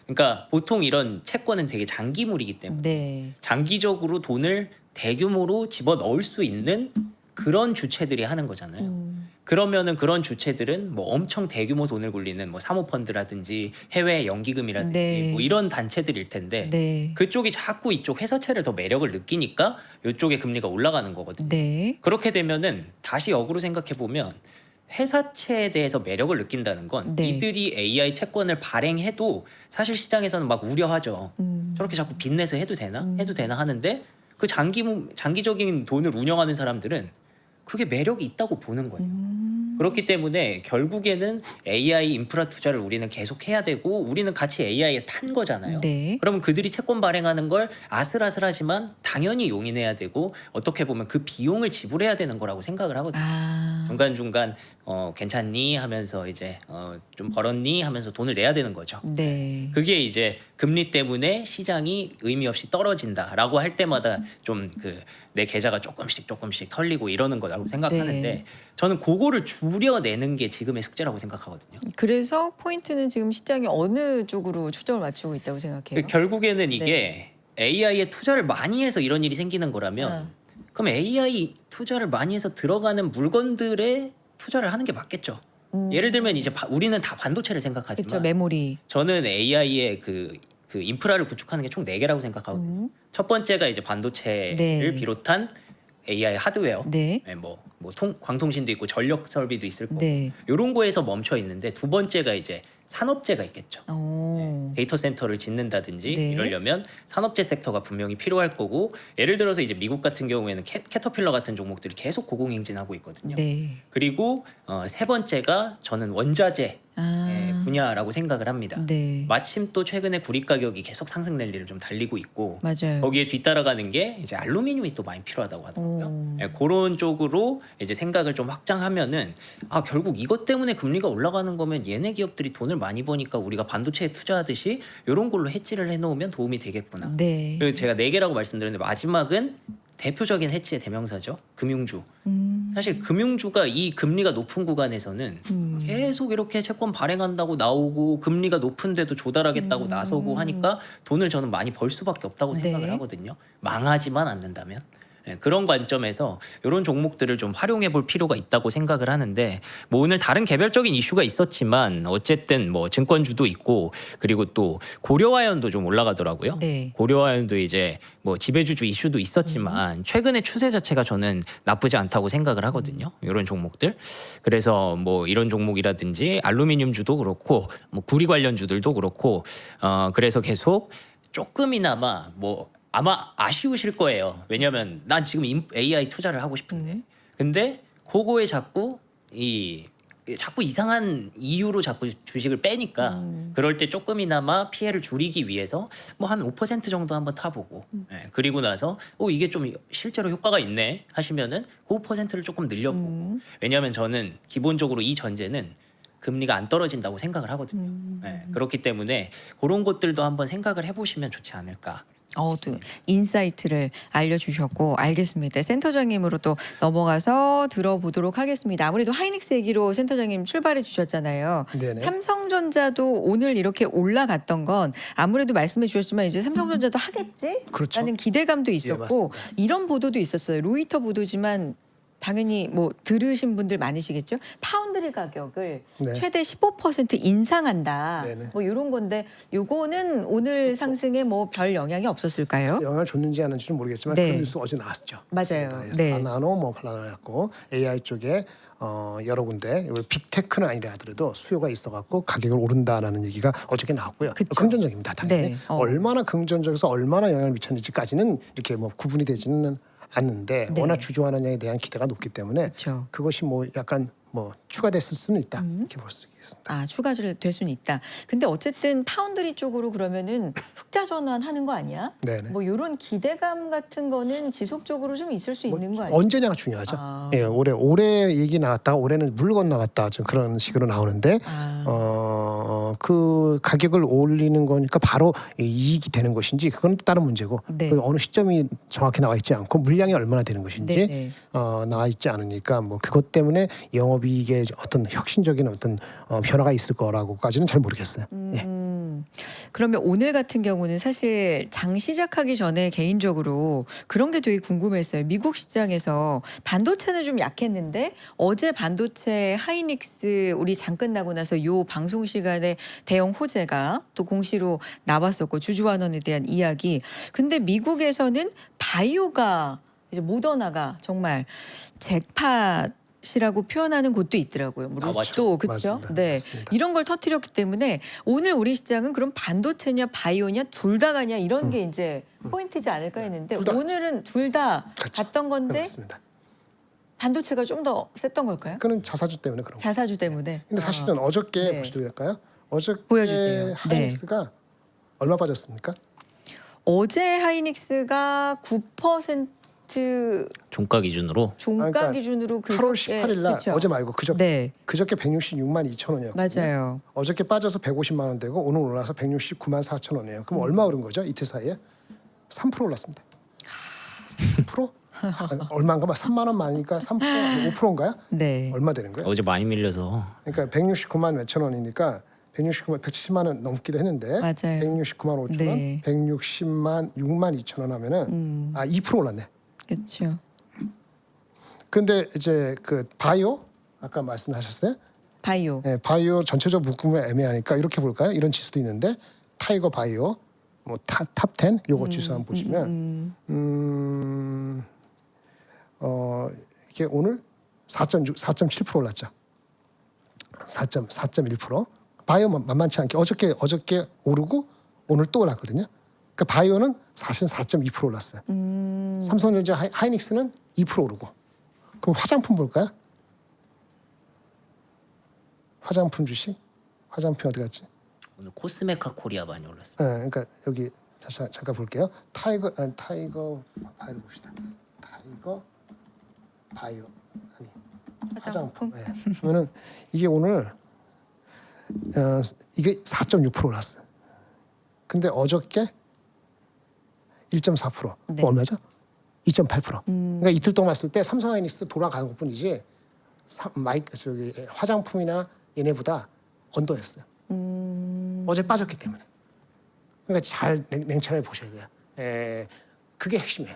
그러니까 보통 이런 채권은 되게 장기물이기 때문에 네. 장기적으로 돈을 대규모로 집어 넣을 수 있는 그런 주체들이 하는 거잖아요. 그러면은 그런 주체들은 뭐 엄청 대규모 돈을 굴리는 뭐 사모펀드라든지 해외 연기금이라든지 네. 뭐 이런 단체들일 텐데 네. 그쪽이 자꾸 이쪽 회사채를 더 매력을 느끼니까 이쪽의 금리가 올라가는 거거든요. 네. 그렇게 되면은 다시 역으로 생각해 보면 회사채에 대해서 매력을 느낀다는 건 네. 이들이 AI 채권을 발행해도 사실 시장에서는 막 우려하죠. 저렇게 자꾸 빚내서 해도 되나? 해도 되나 하는데 그 장기적인 돈을 운영하는 사람들은 그게 매력이 있다고 보는 거예요. 그렇기 때문에 결국에는 AI 인프라 투자를 우리는 계속 해야 되고 우리는 같이 AI에 탄 거잖아요. 네. 그러면 그들이 채권 발행하는 걸 아슬아슬하지만 당연히 용인해야 되고 어떻게 보면 그 비용을 지불해야 되는 거라고 생각을 하거든요. 아. 중간중간 괜찮니 하면서 이제 좀 벌었니 하면서 돈을 내야 되는 거죠. 네. 그게 이제 금리 때문에 시장이 의미 없이 떨어진다라고 할 때마다 좀 그 내 계좌가 조금씩 털리고 이러는 거라고 생각하는데 네. 저는 그거를 줄여내는 게 지금의 숙제라고 생각하거든요. 그래서 포인트는 지금 시장이 어느 쪽으로 초점을 맞추고 있다고 생각해요? 결국에는 이게 AI에 투자를 많이 해서 이런 일이 생기는 거라면 그럼 AI 투자를 많이 해서 들어가는 물건들에 투자를 하는 게 맞겠죠. 예를 들면 이제 우리는 다 반도체를 생각하지만 그렇죠. 메모리. 저는 AI의 그 인프라를 구축하는 게 총 4개라고 생각하거든요. 첫 번째가 이제 반도체를 네. 비롯한 AI 하드웨어, 네. 광통신도 있고 전력 설비도 있을 거고 네. 이런 거에서 멈춰 있는데 두 번째가 이제 산업재가 있겠죠. 오. 데이터 센터를 짓는다든지 네. 이러려면 산업재 섹터가 분명히 필요할 거고 예를 들어서 이제 미국 같은 경우에는 캐터필러 같은 종목들이 계속 고공행진하고 있거든요. 네. 그리고 세 번째가 저는 원자재 아. 분야라고 생각을 합니다. 네. 마침 또 최근에 구리 가격이 계속 상승 랠리를 좀 달리고 있고 맞아요. 거기에 뒤따라가는 게 이제 알루미늄이 또 많이 필요하다고 하더라고요. 오. 그런 쪽으로 이제 생각을 좀 확장하면은 결국 이것 때문에 금리가 올라가는 거면 얘네 기업들이 돈을 많이 버니까 우리가 반도체에 투자하듯이 이런 걸로 해지를 해놓으면 도움이 되겠구나. 네. 그리고 제가 4개라고 말씀드렸는데 마지막은 대표적인 해치의 대명사죠. 금융주. 사실 금융주가 이 금리가 높은 구간에서는 계속 이렇게 채권 발행한다고 나오고 금리가 높은데도 조달하겠다고 나서고 하니까 돈을 저는 많이 벌 수밖에 없다고 생각을 네. 하거든요. 망하지만 않는다면. 그런 관점에서 이런 종목들을 좀 활용해 볼 필요가 있다고 생각을 하는데 뭐 오늘 다른 개별적인 이슈가 있었지만 어쨌든 뭐 증권주도 있고 그리고 또 고려아연도 좀 올라가더라고요. 네. 고려아연도 이제 뭐 지배주주 이슈도 있었지만 최근의 추세 자체가 저는 나쁘지 않다고 생각을 하거든요. 이런 종목들. 그래서 뭐 이런 종목이라든지 알루미늄주도 그렇고 뭐 구리 관련주들도 그렇고 그래서 계속 조금이나마 뭐 아마 아쉬우실 거예요. 왜냐하면 난 지금 AI 투자를 하고 싶은데 근데 그거에 자꾸 이상한 이유로 자꾸 주식을 빼니까 그럴 때 조금이나마 피해를 줄이기 위해서 뭐 한 5% 정도 한번 타보고 그리고 나서 이게 좀 실제로 효과가 있네 하시면은 그 5%를 조금 늘려보고 왜냐하면 저는 기본적으로 이 전제는 금리가 안 떨어진다고 생각을 하거든요. 그렇기 때문에 그런 것들도 한번 생각을 해보시면 좋지 않을까. 또 인사이트를 알려주셨고 알겠습니다. 센터장님으로 또 넘어가서 들어보도록 하겠습니다. 아무래도 하이닉스 얘기로 센터장님 출발해 주셨잖아요. 네네. 삼성전자도 오늘 이렇게 올라갔던 건 아무래도 말씀해 주셨지만 이제 삼성전자도 하겠지? 그렇죠. 라는 기대감도 있었고 맞습니다. 이런 보도도 있었어요. 로이터 보도지만 당연히 뭐 들으신 분들 많으시겠죠. 파운드리 가격을 네. 최대 15% 인상한다. 네네. 뭐 이런 건데 요거는 오늘 상승에 뭐 별 영향이 없었을까요? 영향을 줬는지 안 했는지는 모르겠지만 네. 그 뉴스 어제 나왔죠. 맞아요. 네. 나노 뭐 발라놨고 AI 쪽에 여러 군데 이걸 빅테크는 아니라 하더라도 수요가 있어갖고 가격을 오른다라는 얘기가 어저께 나왔고요. 그쵸. 긍정적입니다. 당연히 네. 얼마나 긍정적에서 얼마나 영향을 미쳤는지까지는 이렇게 뭐 구분이 되지는 않는데 네. 워낙 주주환원량에 대한 기대가 높기 때문에 그렇죠. 그것이 뭐 약간 뭐 추가됐을 수는 있다 이렇게 볼 수 있습니다. 추가를 될 수는 있다. 근데 어쨌든 파운드리 쪽으로 그러면은 흑자 전환하는 거 아니야? 네네. 뭐 이런 기대감 같은 거는 지속적으로 좀 있을 수 있는 거 아니에요? 언제냐가 중요하죠. 아. 예, 올해 얘기 나왔다가 올해는 물 건너갔다 좀 그런 식으로 나오는데 그 가격을 올리는 거니까 바로 이익이 되는 것인지 그건 또 다른 문제고 네. 그 어느 시점이 정확히 나와 있지 않고 물량이 얼마나 되는 것인지 네. 나와 있지 않으니까 뭐 그것 때문에 영업 기업이익에 어떤 혁신적인 어떤 변화가 있을 거라고까지는 잘 모르겠어요. 예. 그러면 오늘 같은 경우는 사실 장 시작하기 전에 개인적으로 그런 게 되게 궁금했어요. 미국 시장에서 반도체는 좀 약했는데 어제 반도체 하이닉스 우리 장 끝나고 나서 요 방송 시간에 대형 호재가 또 공시로 나왔었고 주주환원에 대한 이야기. 근데 미국에서는 바이오가 이제 모더나가 정말 잭팟이라고 표현하는 곳도 있더라고요. 뭐 아, 로또 맞죠. 그렇죠? 맞습니다. 네, 맞습니다. 이런 걸 터뜨렸기 때문에 오늘 우리 시장은 그럼 반도체냐 바이오냐 둘 다 가냐 이런 게 이제 포인트지 않을까 했는데 둘 다. 오늘은 둘 다 그렇죠. 갔던 건데 맞습니다. 반도체가 좀 더 셌던 걸까요? 그는 자사주 때문에 그런 거. 자사주 때문에. 근데 사실은 어저께 네. 보시도 될까요? 어저께 보여주세요. 하이닉스가 얼마 빠졌습니까? 어제 하이닉스가 9% 종가 기준으로 종가 그러니까 기준으로 8월 18일 날 그죠? 어제 말고 그저께 네, 166만 2천 원이었거든요. 맞아요. 어저께 빠져서 150만 원 되고 오늘 올라서 169만 4천 원이에요. 그럼 얼마 오른 거죠? 이틀 사이에 3% 올랐습니다. 3%? 얼마인가 봐. 3만 원 많으니까 3% 5%인가요? 네. 얼마 되는 거예요? 어제 많이 밀려서 그러니까 169만 몇천 원이니까 169만 170만 원 넘기도 했는데 맞아요. 169만 5천 원, 네. 160만 6만 2천 원 하면은 2% 올랐네. 그렇죠. 근데 이제 그 바이오 아까 말씀하셨어요? 바이오. 예, 바이오 전체적 묶음을 애매하니까 이렇게 볼까요? 이런 지수도 있는데 타이거 바이오 뭐 탑10 요거 지수 한번 보시면 이게 오늘 4.7% 올랐죠. 4.1%. 바이오 만만치 않게 어저께 오르고 오늘 또 올랐거든요. 그러니까 바이오는 사실 4.2% 올랐어요. 삼성전자 하이닉스는 2% 오르고. 그럼 화장품 볼까요? 화장품 주식? 화장품 어디 갔지? 오늘 코스메카 코리아 많이 올랐어요. 네, 그러니까 여기 다시 잠깐 볼게요. 타이거 바이오 봅시다. 타이거 바이오 아니 화장품. 네. 그러면은 이게 오늘 이게 4.6% 올랐어요. 근데 어저께 1.4%. 네. 얼마죠? 2.8%. 그러니까 이틀 동안 봤을 때 삼성하이닉스 돌아가는 것뿐이지 화장품이나 얘네보다 언더였어요. 어제 빠졌기 때문에. 그러니까 잘 냉철하게 보셔야 돼요. 그게 핵심이에요.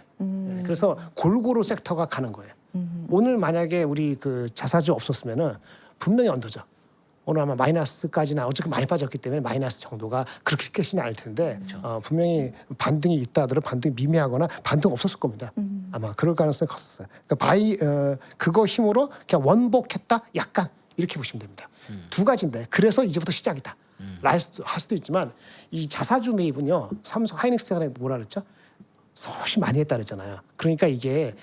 그래서 골고루 섹터가 가는 거예요. 오늘 만약에 우리 그 자사주 없었으면은 분명히 언더죠. 오늘 아마 마이너스까지는 어저께 많이 빠졌기 때문에 마이너스 정도가 그렇게 끝이 날 텐데 분명히 반등이 있다 하더라도 반등이 미미하거나 반등 없었을 겁니다. 아마 그럴 가능성이 컸었어요. 그러니까 그거 힘으로 그냥 원복했다 약간 이렇게 보시면 됩니다. 두 가지인데 그래서 이제부터 시작이다. 할 수도 있지만 이 자사주 매입은요. 삼성 하이닉스가 뭐라 그랬죠? 훨씬 많이 했다 그랬잖아요. 그러니까 이게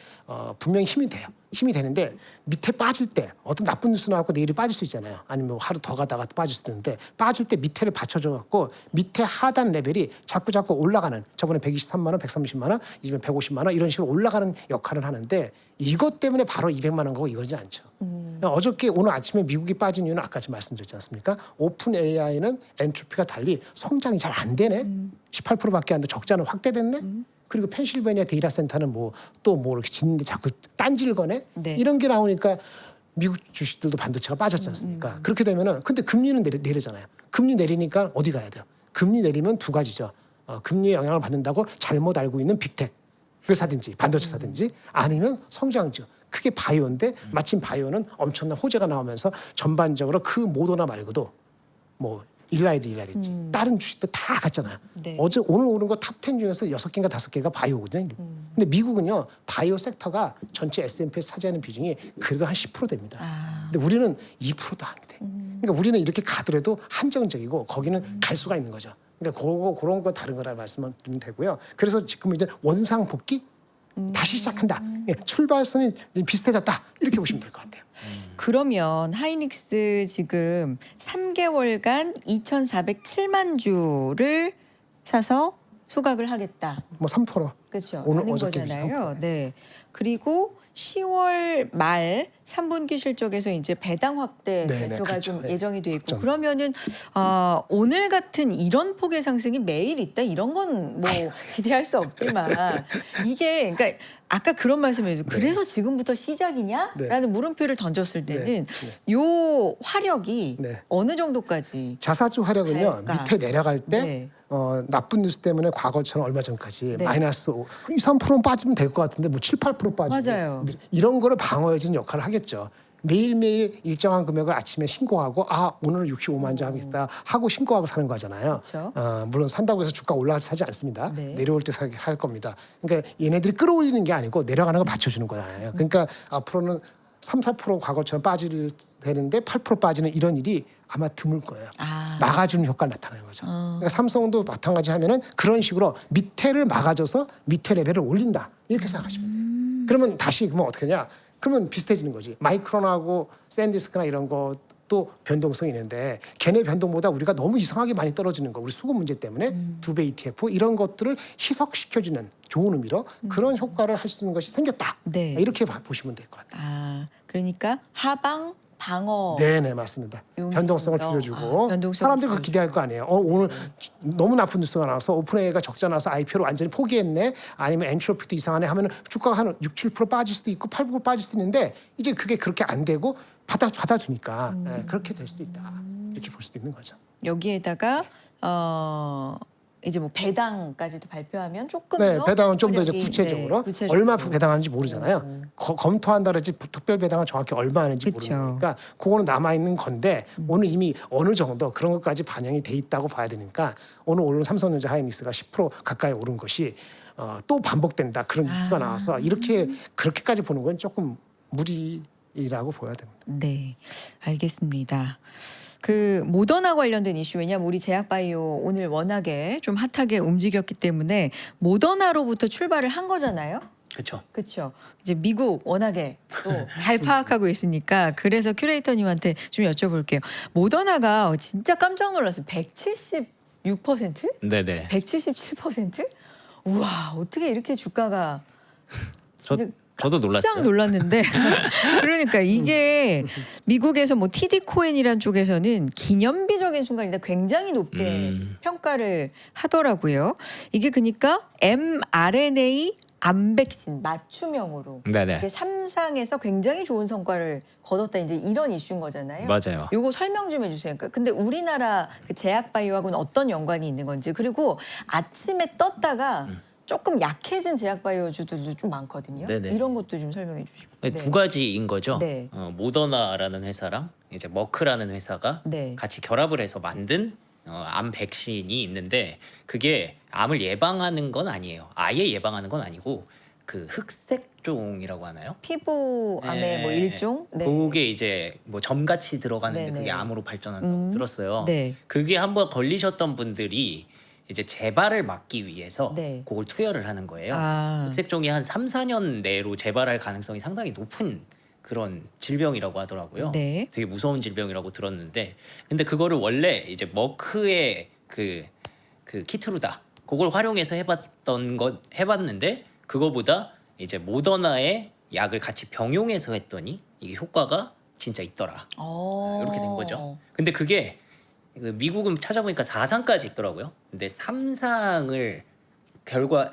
분명히 힘이 돼요. 힘이 되는데 밑에 빠질 때 어떤 나쁜 뉴스 나왔고 내일이 빠질 수 있잖아요. 아니면 하루 더 가다가 빠질 수 있는데 빠질 때 밑에를 받쳐줘 갖고 밑에 하단 레벨이 자꾸 올라가는 저번에 123만 원, 130만 원, 이제 150만 원 이런 식으로 올라가는 역할을 하는데 이것 때문에 바로 200만 원 가고 이러지 않죠. 어저께 오늘 아침에 미국이 빠진 이유는 아까 말씀드렸지 않습니까? 오픈 AI는 엔트로피가 달리 성장이 잘 안 되네. 18%밖에 안 돼. 적자는 확대됐네. 그리고 펜실베니아 데이터 센터는 뭐 이렇게 짓는데 자꾸 딴지를 거네. 네. 이런 게 나오니까 미국 주식들도 반도체가 빠졌지 않습니까? 그렇게 되면은 근데 금리는 내리잖아요. 금리 내리니까 어디 가야 돼요? 금리 내리면 두 가지죠. 금리의 영향을 받는다고 잘못 알고 있는 빅텍을 사든지 반도체 사든지 아니면 성장주. 크게 바이오인데 마침 바이오는 엄청난 호재가 나오면서 전반적으로 그 모더나 말고도 뭐 일라이든지 다른 주식도 다 갔잖아요. 네. 오늘 오른 거 탑10 중에서 6개인가 5개가 바이오거든요. 근데 미국은요. 바이오 섹터가 전체 S&P에서 차지하는 비중이 그래도 한 10% 됩니다. 근데 우리는 2%도 안 돼. 그러니까 우리는 이렇게 가더라도 한정적이고 거기는 갈 수가 있는 거죠. 그러니까 그런 거 다른 거라 말씀드리면 되고요. 그래서 지금 이제 원상 복귀 다시 시작한다. 예, 출발선이 비슷해졌다. 이렇게 보시면 될 것 같아요. 그러면 하이닉스 지금 3개월간 2,407만 주를 사서 소각을 하겠다. 뭐 3%. 그렇죠. 오늘 하는 어저께 거잖아요. 3%. 네. 그리고 10월 말 3분기 실적에서 이제 배당 확대 네네, 발표가 그렇죠. 좀 네. 예정이 돼 있고 좀. 그러면은 오늘 같은 이런 폭의 상승이 매일 있다 이런 건 뭐 기대할 수 없지만 이게 그러니까 아까 그런 말씀해주세요. 그래서 지금부터 시작이냐라는 물음표를 던졌을 때는 요 화력이 네. 어느 정도까지 자사주 화력은요 할까? 밑에 내려갈 때 네. 나쁜 뉴스 때문에 과거처럼 얼마 전까지 네. 마이너스 2, 3%는 빠지면 될 것 같은데 뭐 7, 8% 빠지고 맞아요. 이런 거를 방어해주는 역할을 하겠죠. 매일매일 일정한 금액을 아침에 신고하고 오늘은 65만 주 하겠다 하고 신고하고 사는 거잖아요. 그렇죠. 물론 산다고 해서 주가 올라갈 때 사지 않습니다. 네. 내려올 때 사게 할 겁니다. 그러니까 얘네들이 끌어올리는 게 아니고 내려가는 걸 받쳐주는 거잖아요. 그러니까 앞으로는 3, 4% 과거처럼 빠질 되는데 8% 빠지는 이런 일이 아마 드물 거예요. 막아주는 효과가 나타나는 거죠. 그러니까 삼성도 마찬가지 하면은 그런 식으로 밑에를 막아줘서 밑에 레벨을 올린다 이렇게 생각하시면 돼요. 그러면 다시 그러면 어떻게 하냐? 그러면 비슷해지는 거지. 마이크론하고 샌디스크나 이런 것도 변동성이 있는데 걔네 변동보다 우리가 너무 이상하게 많이 떨어지는 거. 우리 수급 문제 때문에 2배 ETF 이런 것들을 희석시켜주는 좋은 의미로 그런 효과를 할 수 있는 것이 생겼다. 네. 이렇게 보시면 될 것 같아요. 그러니까 하방 방어. 네네 맞습니다. 변동성을 용이죠. 줄여주고 변동성을 사람들이 그거 기대할 거 아니에요. 오늘 너무 나쁜 뉴스가 나와서 오픈AI가 적자 나서 IPO를 완전히 포기했네. 아니면 엔트로피도 이상하네 하면 주가가 한 6, 7% 빠질 수도 있고 8, 9% 빠질 수도 있는데 이제 그게 그렇게 안 되고 받아주니까 그렇게 될 수도 있다. 이렇게 볼 수도 있는 거죠. 여기에다가 이제 뭐 배당까지도 발표하면 조금 네, 더 배당은 좀 더 이제 화력이, 구체적으로 네, 구체적으로. 얼마 배당하는지 모르잖아요. 검토한다 그러지 특별 배당은 정확히 얼마 하는지 그쵸. 모르는 거니까 그거는 남아 있는 건데 오늘 이미 어느 정도 그런 것까지 반영이 돼 있다고 봐야 되니까 오늘 오른 삼성전자 하이닉스가 10% 가까이 오른 것이 또 반복된다 그런 뉴스가 나와서 이렇게 그렇게까지 보는 건 조금 무리라고 보여야 됩니다. 네, 알겠습니다. 그 모더나 관련된 이슈 왜냐하면 우리 제약바이오 오늘 워낙에 좀 핫하게 움직였기 때문에 모더나로부터 출발을 한 거잖아요. 그렇죠. 그렇죠. 이제 미국 워낙에 또 잘 파악하고 있으니까 그래서 큐레이터님한테 좀 여쭤볼게요. 모더나가 진짜 깜짝 놀랐어요. 176%? 네네. 177%? 우와 어떻게 이렇게 주가가 진짜 저도 놀랐어요. 깜짝 놀랐는데 그러니까 이게 미국에서 뭐 TD 코엔이란 쪽에서는 기념비적인 순간이다 굉장히 높게 평가를 하더라고요. 이게 그러니까 mRNA 암백신 맞춤형으로 네네. 이게 삼상에서 굉장히 좋은 성과를 거뒀다 이제 이런 이슈인 거잖아요. 맞아요. 요거 설명 좀 해주세요. 근데 우리나라 그 제약바이오하고는 어떤 연관이 있는 건지 그리고 아침에 떴다가 조금 약해진 제약바이오주들도 좀 많거든요. 네네. 이런 것도 좀 설명해 주시고. 네. 두 가지인 거죠. 네. 모더나라는 회사랑 이제 머크라는 회사가 네. 같이 결합을 해서 만든 암 백신이 있는데 그게 암을 예방하는 건 아니에요. 아예 예방하는 건 아니고 그 흑색종이라고 하나요? 피부암의 네. 뭐 일종. 네. 그게 이제 뭐 점같이 들어가는데 네네. 그게 암으로 발전한다고 들었어요. 네. 그게 한번 걸리셨던 분들이 이제 재발을 막기 위해서 네. 그걸 투여를 하는 거예요. 아. 흑색종이 한 3, 4년 내로 재발할 가능성이 상당히 높은 그런 질병이라고 하더라고요. 네. 되게 무서운 질병이라고 들었는데 근데 그거를 원래 이제 머크의 그 키트루다 그걸 활용해서 해봤는데 그거보다 이제 모더나의 약을 같이 병용해서 했더니 이게 효과가 진짜 있더라. 이렇게 된 거죠. 근데 그게 미국은 찾아보니까 4상까지 있더라고요. 근데 3상을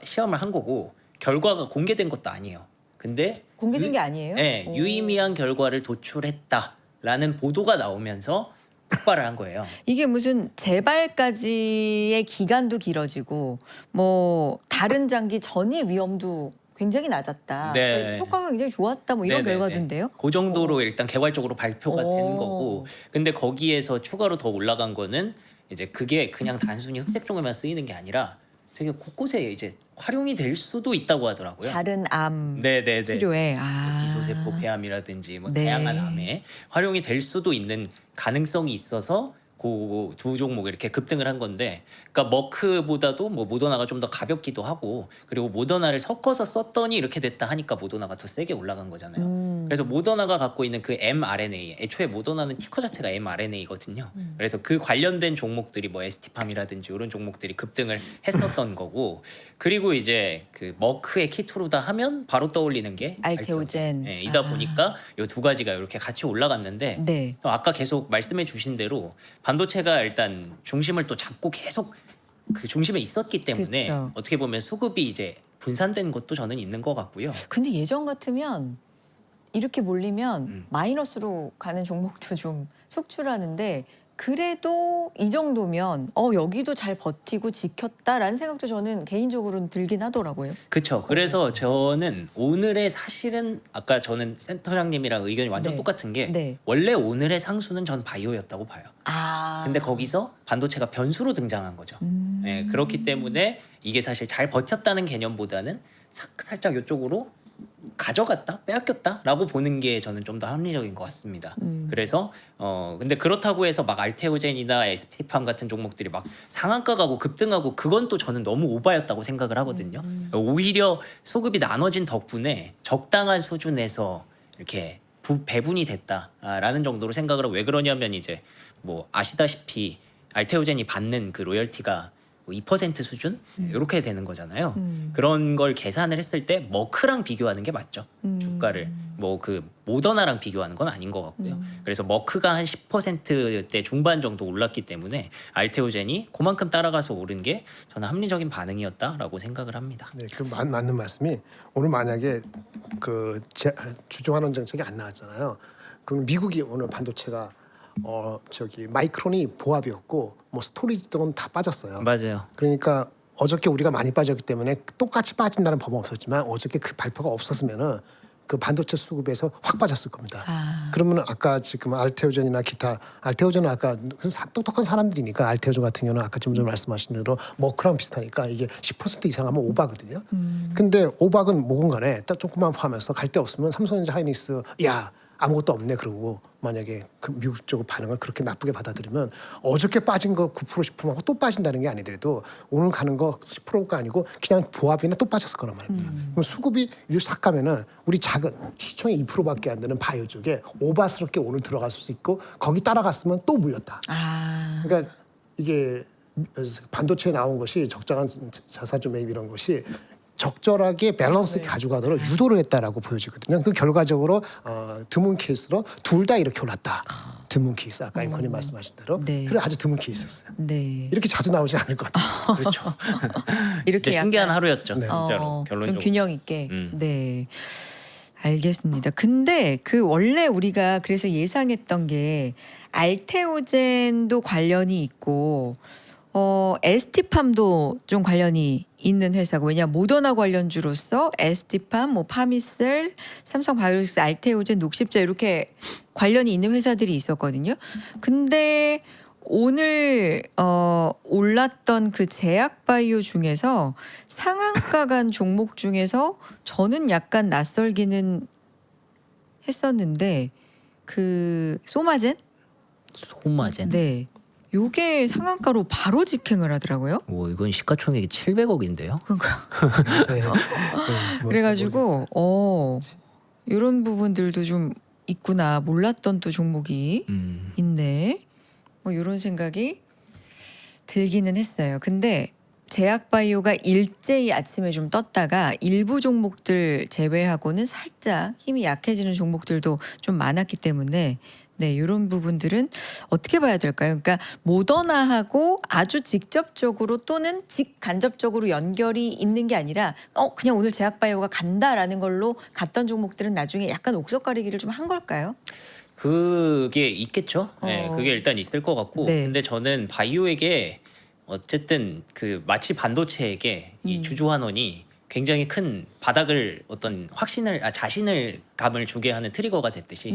시험을 한 거고 결과가 공개된 것도 아니에요. 근데 공개된 게 아니에요? 네, 오. 유의미한 결과를 도출했다라는 보도가 나오면서 폭발을 한 거예요. 이게 무슨 재발까지의 기간도 길어지고 뭐 다른 장기 전이 위험도 굉장히 낮았다. 네. 그러니까 효과가 굉장히 좋았다. 뭐 이런 네네네. 결과던데요. 그 정도로 일단 개괄적으로 발표가 오. 된 거고. 근데 거기에서 추가로 더 올라간 거는 이제 그게 그냥 단순히 흑색종에만 쓰이는 게 아니라 되게 곳곳에 이제 활용이 될 수도 있다고 하더라고요. 다른 암 네네네. 치료에 기소세포 폐암이라든지 뭐 네. 다양한 암에 활용이 될 수도 있는 가능성이 있어서 그 두 종목 이렇게 급등을 한 건데, 그러니까 머크보다도 뭐 모더나가 좀 더 가볍기도 하고, 그리고 모더나를 섞어서 썼더니 이렇게 됐다 하니까 모더나가 더 세게 올라간 거잖아요. 그래서 모더나가 갖고 있는 그 mRNA, 애초에 모더나는 티커 자체가 mRNA거든요. 그래서 그 관련된 종목들이 뭐 ST팜이라든지 이런 종목들이 급등을 했었던 거고, 그리고 이제 그 머크의 키트루다 하면 바로 떠올리는 게 알테오젠. 네, 이다 보니까 이 두 가지가 이렇게 같이 올라갔는데, 네. 아까 계속 말씀해 주신 대로 반도체가 일단 중심을 또 잡고 계속 그 중심에 있었기 때문에 그쵸. 어떻게 보면 수급이 이제 분산된 것도 저는 있는 것 같고요. 근데 예전 같으면 이렇게 몰리면 마이너스로 가는 종목도 좀 속출하는데 그래도 이 정도면 여기도 잘 버티고 지켰다라는 생각도 저는 개인적으로는 들긴 하더라고요. 그렇죠. 그래서 저는 오늘의 사실은 아까 저는 센터장님이랑 의견이 완전 네. 똑같은 게 네. 원래 오늘의 상수는 전 바이오였다고 봐요. 아. 근데 거기서 반도체가 변수로 등장한 거죠. 네, 그렇기 때문에 이게 사실 잘 버텼다는 개념보다는 살짝 이쪽으로 가져갔다, 빼앗겼다라고 보는 게 저는 좀 더 합리적인 것 같습니다. 그래서 근데 그렇다고 해서 막 알테오젠이나 ST팜 같은 종목들이 막 상한가 가고 급등하고 그건 또 저는 너무 오바였다고 생각을 하거든요. 오히려 소급이 나눠진 덕분에 적당한 수준에서 이렇게 배분이 됐다라는 정도로 생각을 하고, 왜 그러냐면 이제 뭐 아시다시피 알테오젠이 받는 그 로열티가 2% 수준 이렇게 되는 거잖아요. 그런 걸 계산을 했을 때 머크랑 비교하는 게 맞죠. 주가를 뭐 그 모더나랑 비교하는 건 아닌 것 같고요. 그래서 머크가 한 10%대 중반 정도 올랐기 때문에 알테오젠이 그만큼 따라가서 오른 게 저는 합리적인 반응이었다라고 생각을 합니다. 네, 그 맞는 말씀이, 오늘 만약에 그 주중환원 정책이 안 나왔잖아요. 그럼 미국이 오늘 반도체가 저기 마이크론이 보합이었고 뭐 스토리지 등은 다 빠졌어요. 맞아요. 그러니까 어저께 우리가 많이 빠졌기 때문에 똑같이 빠진다는 법은 없었지만 어저께 그 발표가 없었으면은 그 반도체 수급에서 확 빠졌을 겁니다. 그러면 아까 지금 알테오젠이나 기타, 알테오젠은 아까 똑똑한 사람들이니까 알테오젠 같은 경우는 아까 좀 전에 말씀하신 대로 머크랑 비슷하니까 이게 10% 이상하면 오바거든요. 근데 오박은 뭐건 간에 딱 조금만 포함해서 갈 데 없으면 삼성전자 하이닉스 야 아무것도 없네 그러고 만약에 그 미국 쪽 반응을 그렇게 나쁘게 받아들이면 어저께 빠진 거 9% 10%하고 또 빠진다는 게 아니더라도 오늘 가는 거 10%가 아니고 그냥 보합이나 또 빠졌을 거란 말입니다. 그럼 수급이 싹 가면은 우리 작은 시총의 2%밖에 안 되는 바이오 쪽에 오바스럽게 오늘 들어갈 수 있고 거기 따라갔으면 또 물렸다. 아. 그러니까 이게 반도체에 나온 것이 적정한 자사주 매입 이런 것이 적절하게 밸런스 있게 가져가도록 유도를 했다라고 보여지거든요. 그 결과적으로 드문 케이스로 둘 다 이렇게 올랐다. 드문 케이스, 아까 앵커님 말씀하신 대로. 네. 그래 아주 드문 케이스였어요. 네. 이렇게 자주 나오지 않을 것 같아요. 그렇죠. 이렇게 진짜 신기한 약간 하루였죠. 네. 진짜로 좀 결론적으로. 균형 있게. 음. 네. 알겠습니다. 근데 그 원래 우리가 그래서 예상했던 게 알테오젠도 관련이 있고 ST팜도 좀 관련이 있는 회사고, 왜냐 모더나 관련주로서 ST팜, 뭐 파미셀, 삼성바이오로직스, 알테오젠, 녹십자 이렇게 관련이 있는 회사들이 있었거든요. 근데 오늘 올랐던 그 제약바이오 중에서 상한가 간 종목 중에서 저는 약간 낯설기는 했었는데 그 소마젠? 소마젠. 네. 요게 상한가로 바로 직행을 하더라고요. 오, 이건 시가총액이 700억인데요. 그러니까 네. 그래가지고 이런 부분들도 좀 있구나, 몰랐던 또 종목이 있네, 뭐 이런 생각이 들기는 했어요. 근데 제약바이오가 일제히 아침에 좀 떴다가 일부 종목들 제외하고는 살짝 힘이 약해지는 종목들도 좀 많았기 때문에 네, 이런 부분들은 어떻게 봐야 될까요? 그러니까 모더나하고 아주 직접적으로 또는 직간접적으로 연결이 있는 게 아니라 그냥 오늘 제약바이오가 간다라는 걸로 갔던 종목들은 나중에 약간 옥석 가리기를 좀 한 걸까요? 그게 있겠죠. 네, 그게 일단 있을 것 같고. 네. 근데 저는 바이오에게 어쨌든 그 마치 반도체에게 이 주주환원이 굉장히 큰 바닥을 자신을 감을 주게 하는 트리거가 됐듯이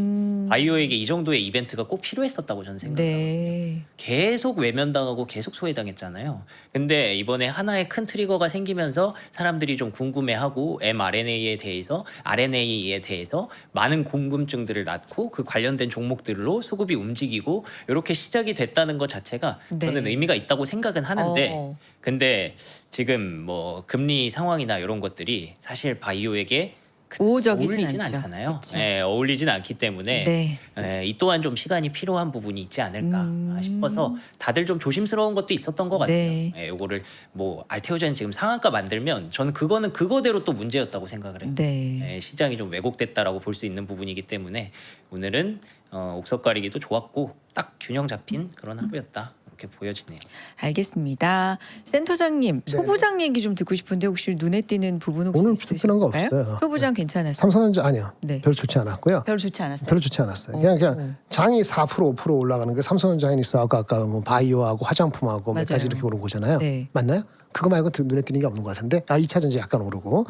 바이오에게 이 정도의 이벤트가 꼭 필요했었다고 저는 생각해요. 네. 계속 외면당하고 계속 소외당했잖아요. 근데 이번에 하나의 큰 트리거가 생기면서 사람들이 좀 궁금해하고 mRNA에 대해서 RNA에 대해서 많은 궁금증들을 낳고 그 관련된 종목들로 수급이 움직이고 이렇게 시작이 됐다는 것 자체가 네. 저는 의미가 있다고 생각은 하는데 어. 근데 지금 뭐 금리 상황이나 이런 것들이 사실 바이오에게 우호적이진 어울리진 않죠. 않잖아요. 그쵸. 예, 어울리진 않기 때문에 네. 이 또한 좀 시간이 필요한 부분이 있지 않을까 싶어서 다들 좀 조심스러운 것도 있었던 것 같아요. 네. 예, 요거를 뭐 알테오젠 지금 상한가 만들면 저는 그거는 그거대로 또 문제였다고 생각을 해요. 네. 예, 시장이 좀 왜곡됐다라고 볼 수 있는 부분이기 때문에 오늘은 옥석 가리기도 좋았고 딱 균형 잡힌 그런 하루였다. 이렇게 보여지네요. 알겠습니다. 센터장님, 네. 소부장 얘기 좀 듣고 싶은데 혹시 눈에 띄는 부분 혹시 오늘 있으실까요? 특별한 거 없어요. 소부장 괜찮았어요? 삼성전자 아니요. 네. 별로 좋지 않았고요. 별로 좋지 않았어요. 별로 좋지 않았어요. 그냥 장이 4% 5% 올라가는 게 삼성전자 하이닉스하고 아까 뭐 바이오하고 화장품하고 몇 가지 맞아요. 이렇게 오른 거잖아요. 네. 맞나요? 맞나요? 그거 말고 눈에 띄는 게 없는 것 같은데 2차 전지 약간 오르고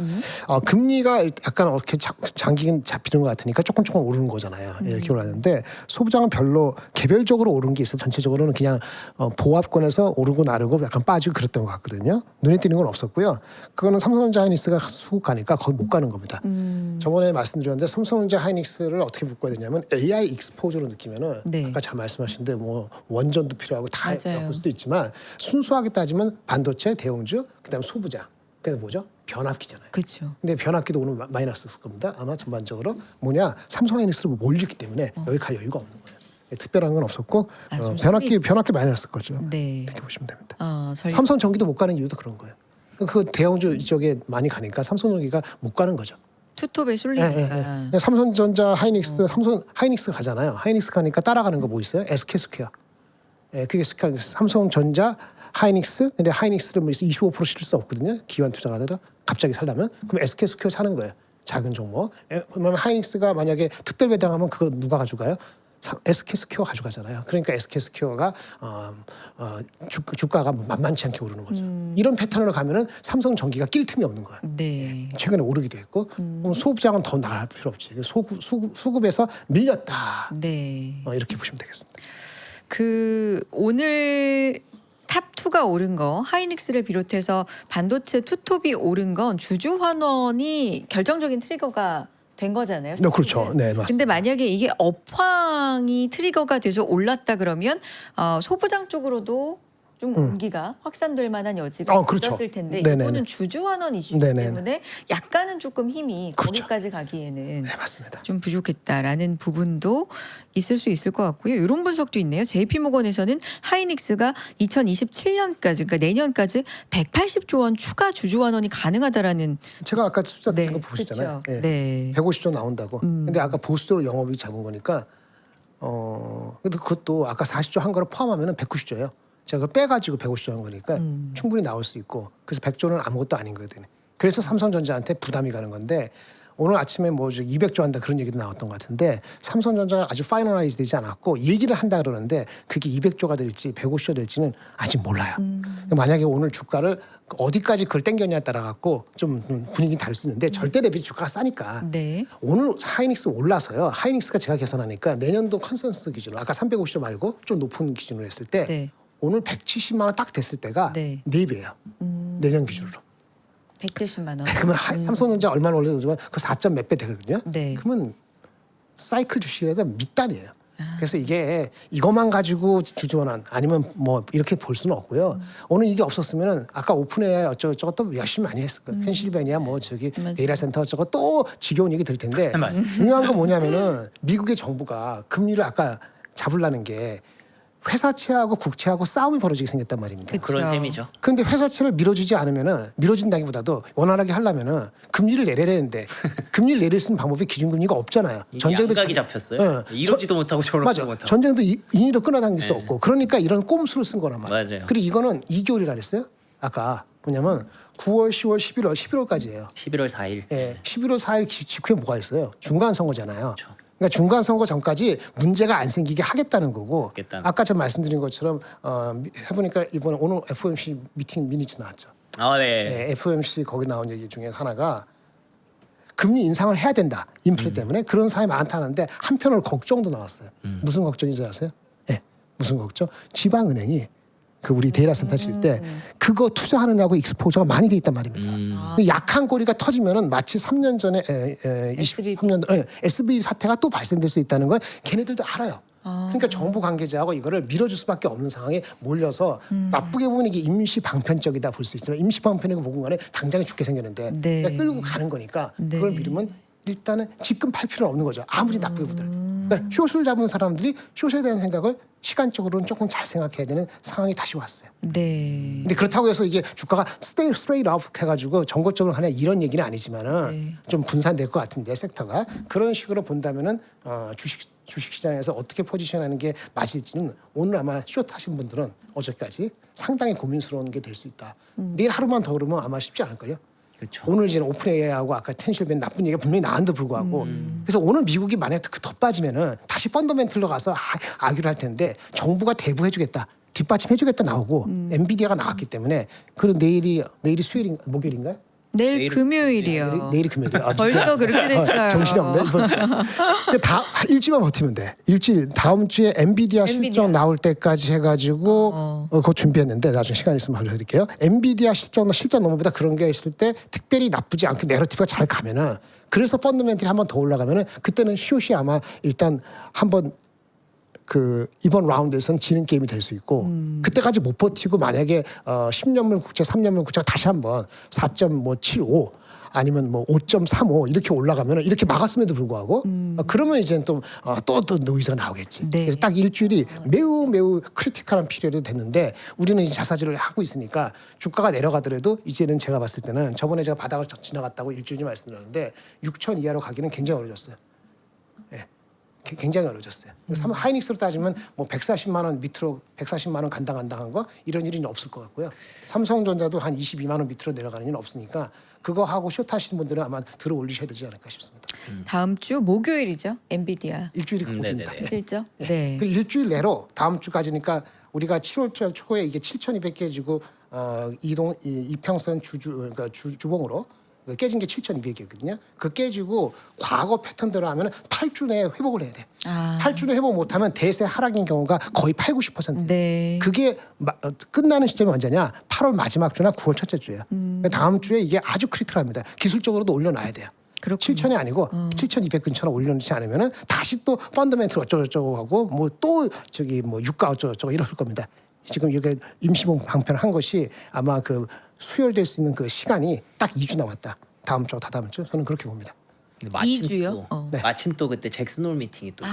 금리가 약간 이렇게 장기간 잡히는 것 같으니까 조금 오르는 거잖아요. 이렇게 올랐는데 소부장은 별로 개별적으로 오른 게 있어. 전체적으로는 그냥 보합권에서 오르고 나르고 약간 빠지고 그랬던 것 같거든요. 눈에 띄는 건 없었고요. 그거는 삼성전자 하이닉스가 수급 가니까 거기 못 가는 겁니다. 저번에 말씀드렸는데 삼성전자 하이닉스를 어떻게 묶어야 되냐면 AI 익스포저로 느끼면은 네. 아까 잘 말씀하신데 뭐 원전도 필요하고 다 맞아요. 볼 수도 있지만 순수하게 따지면 반도체, 대형주, 그다음 소부장. 그게 뭐죠? 변압기잖아요. 그렇죠. 근데 변압기도 오늘 마이너스일 겁니다. 아마 전반적으로 뭐냐 삼성 하이닉스를 몰리기 때문에 여기 갈 여유가 없는 거예요. 특별한 건 없었고 좀 변압기 마이너스일 거죠. 네. 그렇게 보시면 됩니다. 전략. 삼성 전기도 못 가는 이유도 그런 거예요. 그 대형주 이쪽에 많이 가니까 삼성 전기가 못 가는 거죠. 투톱에 쏠리니까. 삼성전자 하이닉스 삼성 하이닉스 가잖아요. 하이닉스 가니까 따라가는 거 뭐 있어요? SK스퀘어. 그게 삼성전자 하이닉스. 근데 하이닉스를 뭐 25% 실을 수 없거든요. 기관 투자가들은 갑자기 살려면 그럼 SK스퀘어 사는 거예요. 작은 종목. 그러면 하이닉스가 만약에 특별 배당하면 그거 누가 가져가요? SK스퀘어 가져가잖아요. 그러니까 SK스퀘어가 주가가 만만치 않게 오르는 거죠. 이런 패턴으로 가면은 삼성 전기가 낄 틈이 없는 거예요. 네. 최근에 오르기도 했고 그럼 소부장은 더 나갈 필요 없지. 수급에서 밀렸다. 네. 이렇게 보시면 되겠습니다. 오늘 탑2가 오른 거 하이닉스를 비롯해서 반도체 투톱이 오른 건 주주 환원이 결정적인 트리거가 된 거잖아요. 네, 그렇죠. 네, 맞습니다. 근데 만약에 이게 업황이 트리거가 돼서 올랐다 그러면 소부장 쪽으로도 좀 공기가 확산될 만한 여지가 그렇죠. 있었을 텐데 네네네. 이거는 주주 환원 이슈이기 네네네. 때문에 약간은 조금 힘이 그렇죠. 거기까지 가기에는 네, 맞습니다. 좀 부족했다라는 부분도 있을 수 있을 것 같고요. 이런 분석도 있네요. JP모건에서는 하이닉스가 2027년까지 그러니까 내년까지 180조 원 추가 주주 환원이 가능하다라는 제가 아까 숫자 네, 거 보셨잖아요. 그렇죠. 네. 150조 나온다고. 근데 아까 보수적으로 영업이 잡은 거니까 근데 그것도 아까 40조 한 거를 포함하면은 190조예요. 제가 그걸 빼가지고 150조 한 거니까 충분히 나올 수 있고 그래서 100조는 아무것도 아닌 거거든요. 그래서 삼성전자한테 부담이 가는 건데 오늘 아침에 뭐 200조 한다 그런 얘기도 나왔던 것 같은데 삼성전자가 아주 파이널라이즈 되지 않았고 얘기를 한다 그러는데 그게 200조가 될지 150조 될지는 아직 몰라요. 만약에 오늘 주가를 어디까지 그걸 땡겼냐에 따라 갖고 좀 분위기 다를 수 있는데 절대 대비 주가가 싸니까 네. 오늘 하이닉스 올라서요. 하이닉스가 제가 계산하니까 내년도 컨센서스 기준으로 아까 350조 말고 좀 높은 기준으로 했을 때 네. 오늘 170만 원 딱 됐을 때가 네. 4배예요. 내년 기준으로. 170만 원. 그러면 삼성전자 얼마나 올려도 그 4점 몇 배 되거든요. 네. 그러면 사이클 주식이라도 밑단이에요. 그래서 이게 이것만 가지고 주주원한 아니면 뭐 이렇게 볼 수는 없고요. 오늘 이게 없었으면은 아까 오픈에 어쩌고저쩌고 또 열심히 많이 했을 거예요. 펜실베니아 뭐 저기 맞아요. 데이터 센터 어쩌고 또 지겨운 얘기 들 텐데 맞아요. 중요한 건 뭐냐면은 미국의 정부가 금리를 아까 잡으려는 게 회사채하고 국채하고 싸움이 벌어지게 생겼단 말입니다. 그쵸. 그런 셈이죠. 근데 회사채를 밀어주지 않으면은 밀어준다기보다도 원활하게 하려면은 금리를 내려야 되는데 금리를 내릴 수 있는 방법이 기준금리가 없잖아요. 전쟁도 양각이 잡혔어요. 이러지도 못하고 저러지도 맞아. 못하고. 전쟁도 인위로 끌어당길 수 네. 없고 그러니까 이런 꼼수를 쓴 거란 말이에요. 맞아요. 그리고 이거는 2개월이라 그랬어요. 아까 뭐냐면 9월, 10월, 11월, 11월까지예요. 11월 4일. 예, 11월 4일 직후에 뭐가 있어요? 중간 선거잖아요. 그렇죠. 그러니까 중간 선거 전까지 문제가 안 생기게 하겠다는 거고. 하겠다는. 아까 제가 말씀드린 것처럼 해보니까 이번에 오늘 FOMC 미팅 미니츠 나왔죠. 아, 네. 예, FOMC 거기 나온 얘기 중에 하나가 금리 인상을 해야 된다. 인플레 때문에 그런 사람이 많다는데 한편으로 걱정도 나왔어요. 무슨 걱정인지 아세요? 네, 무슨 걱정? 지방은행이 그 우리 데이터 센터 칠 때 그거 투자하느냐고 익스포저가 많이 돼 있단 말입니다. 그 약한 고리가 터지면은 마치 3년 전에 23년 SB 사태가 또 발생될 수 있다는 걸 걔네들도 알아요. 그러니까 정부 관계자하고 이거를 밀어줄 수밖에 없는 상황에 몰려서 나쁘게 보면 이게 임시 방편적이다 볼 수 있지만 임시 방편이고 뭐고 간에 당장에 죽게 생겼는데 네. 그러니까 끌고 가는 거니까 네. 그걸 미루면 일단은 지금 팔 필요는 없는 거죠. 아무리 나쁘게 보더라도. 그러니까 숏을 잡은 사람들이 숏에 대한 생각을 시간적으로는 조금 잘 생각해야 되는 상황이 다시 왔어요. 네. 근데 그렇다고 해서 이게 주가가 stay straight up 해가지고 전고점을 하냐 이런 얘기는 아니지만은 네. 좀 분산될 것 같은데 섹터가 그런 식으로 본다면은 주식 시장에서 어떻게 포지션하는 게 맞을지는 오늘 아마 숏 하신 분들은 어제까지 상당히 고민스러운 게 될 수 있다. 내일 하루만 더 오르면 아마 쉽지 않을걸요. 그렇죠. 오늘 이제 오픈 AI하고 아까 텐실벤 나쁜 얘기가 분명히 나왔는데 불구하고 그래서 오늘 미국이 만약 더 빠지면은 다시 펀더멘틀로 가서 아기를 할 텐데 정부가 대부해주겠다. 뒷받침해주겠다 나오고 엔비디아가 나왔기 때문에 그리고 내일이 수요일인가 목요일인가요? 내일 금요일이요. 내일이 금요일이요. 벌써 그렇게 됐어요. 정신이 없네. 근데 다 일주일만 버티면 돼. 일주일 다음 주에 엔비디아 실적 나올 때까지 해가지고 그거 준비했는데 나중에 시간 있으면 알려드릴게요. 엔비디아 실적 넘어보다 그런 게 있을 때 특별히 나쁘지 않고 내러티브가 잘 가면은 그래서 펀더멘틀이 한 번 더 올라가면은 그때는 숏이 아마 일단 한번 그 이번 라운드에서는 지는 게임이 될 수 있고 그때까지 못 버티고 만약에 10년물 국채, 3년물 국채가 다시 한번 4.75 아니면 뭐 5.35 이렇게 올라가면 이렇게 막았음에도 불구하고 그러면 이제는 또 노이즈가 나오겠지. 네. 그래서 딱 일주일이 매우 크리티컬한 피리어드 됐는데 우리는 이제 자사주를 하고 있으니까 주가가 내려가더라도 이제는 제가 봤을 때는 저번에 제가 바닥을 지나갔다고 일주일 전 말씀드렸는데 6천 이하로 가기는 굉장히 어려졌어요. 굉장히 어려졌어요. 하이닉스로 따지면 뭐 140만 원 밑으로 140만 원 간당한 거 이런 일은 없을 것 같고요. 삼성전자도 한 22만 원 밑으로 내려가는 일은 없으니까 그거 하고 숏 하시는 분들은 아마 들어 올리셔야 되지 않을까 싶습니다. 다음 주 목요일이죠. 엔비디아 일주일이 고민입니다. 네네네. 실적. 네. 그 일주일 내로 다음 주까지니까 우리가 7월 초에 이게 7,200개 주고 이평선 그러니까 주봉으로 깨진 게 7,200개거든요. 그 깨지고 과거 패턴대로 하면 8주 내에 회복을 해야 돼. 8주 내에 회복 못하면 대세 하락인 경우가 거의 8, 90%. 네. 그게 끝나는 시점이 언제냐? 8월 마지막 주나 9월 첫째 주예요. 다음 주에 이게 아주 크리티컬합니다. 기술적으로도 올려놔야 돼요. 그렇군요. 7,000이 아니고 7,200 근처나 올려놓지 않으면은 다시 또 펀더멘틀 어쩌고저쩌고 하고 뭐 또 저기 뭐 유가 어쩌고저쩌고 이럴 겁니다. 지금 이게 임시봉 방편을 한 것이 아마 그 수혈될 수 있는 그 시간이 딱 2주 남았다. 다음 주, 다다음 주 저는 그렇게 봅니다. 근데 마침 2주요? 또, 마침 또 그때 잭슨홀 미팅이 또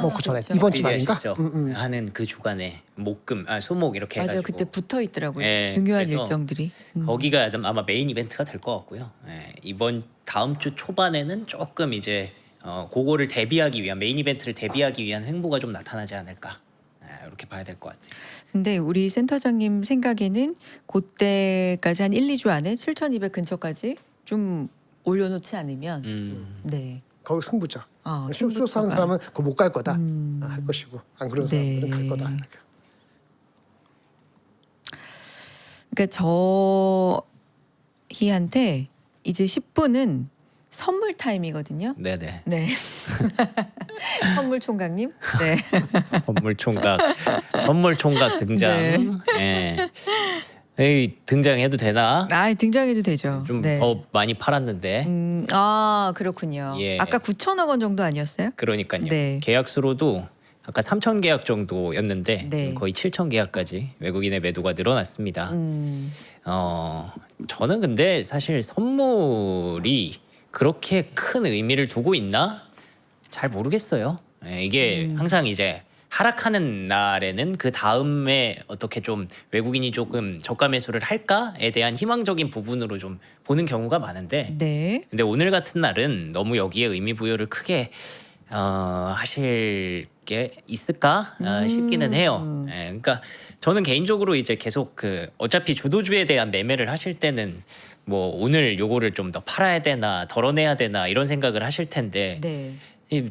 그 전에 그렇죠. 이번 주 말인가? 실적 하는 그 주간에 수목 이렇게 맞아요. 해가지고 그때 붙어 있더라고요. 예, 중요한 그래서 일정들이. 거기가 좀 아마 메인 이벤트가 될 것 같고요. 이번 다음 주 초반에는 조금 이제 그거를 대비하기 위한 메인 이벤트를 대비하기 위한 횡보가 좀 나타나지 않을까 이렇게 봐야 될 것 같아요. 근데 우리 센터장님 생각에는 그때까지 한 1, 2주 안에 7,200 근처까지 좀 올려놓지 않으면 네. 거기 승부죠. 숏 승부처가. 사는 사람은 그거 못 갈 거다 할 것이고 안 그런 네. 사람들은 갈 거다. 그러니까 저희한테 이제 10분은 선물 타임이거든요. 네네. 네. 선물 총각님. 네. 선물 총각 등장. 예. 에이, 등장해도 되나? 등장해도 되죠. 좀 네. 더 많이 팔았는데. 그렇군요. 예. 아까 9천억 원 정도 아니었어요? 그러니까요. 네. 계약수로도 아까 3천 계약 정도였는데 네. 거의 7천 계약까지 외국인의 매도가 늘어났습니다. 저는 근데 사실 선물이 그렇게 큰 의미를 두고 있나? 잘 모르겠어요. 이게 항상 이제 하락하는 날에는 그 다음에 어떻게 좀 외국인이 조금 저가 매수를 할까에 대한 희망적인 부분으로 좀 보는 경우가 많은데 네. 근데 오늘 같은 날은 너무 여기에 의미 부여를 크게 하실 게 있을까 싶기는 해요. 그러니까 저는 개인적으로 이제 계속 그 어차피 주도주에 대한 매매를 하실 때는 뭐 오늘 요거를 좀 더 팔아야 되나 덜어내야 되나 이런 생각을 하실 텐데 네.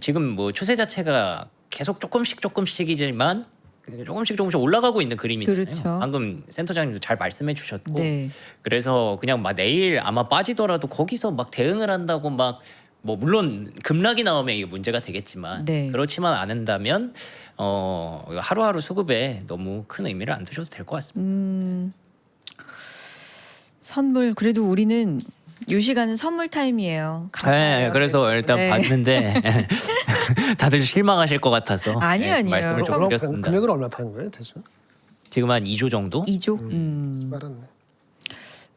지금 뭐 추세 자체가 계속 조금씩이지만 조금씩 올라가고 있는 그림이잖아요. 그렇죠. 방금 센터장님도 잘 말씀해 주셨고 네. 그래서 그냥 막 내일 아마 빠지더라도 거기서 막 대응을 한다고 막 뭐 물론 급락이 나오면 이게 문제가 되겠지만 네. 그렇지만 않는다면 하루하루 수급에 너무 큰 의미를 안 두셔도 될 것 같습니다. 선물 그래도 우리는 이 시간은 선물 타임이에요. 네, 그래서 일단 네. 봤는데 다들 실망하실 것 같아서 아니에요. 말씀을 좀 그럼 드렸습니다. 금액을 얼마 파는 거예요, 대충? 지금 한 2조 정도? 2조. 말았네.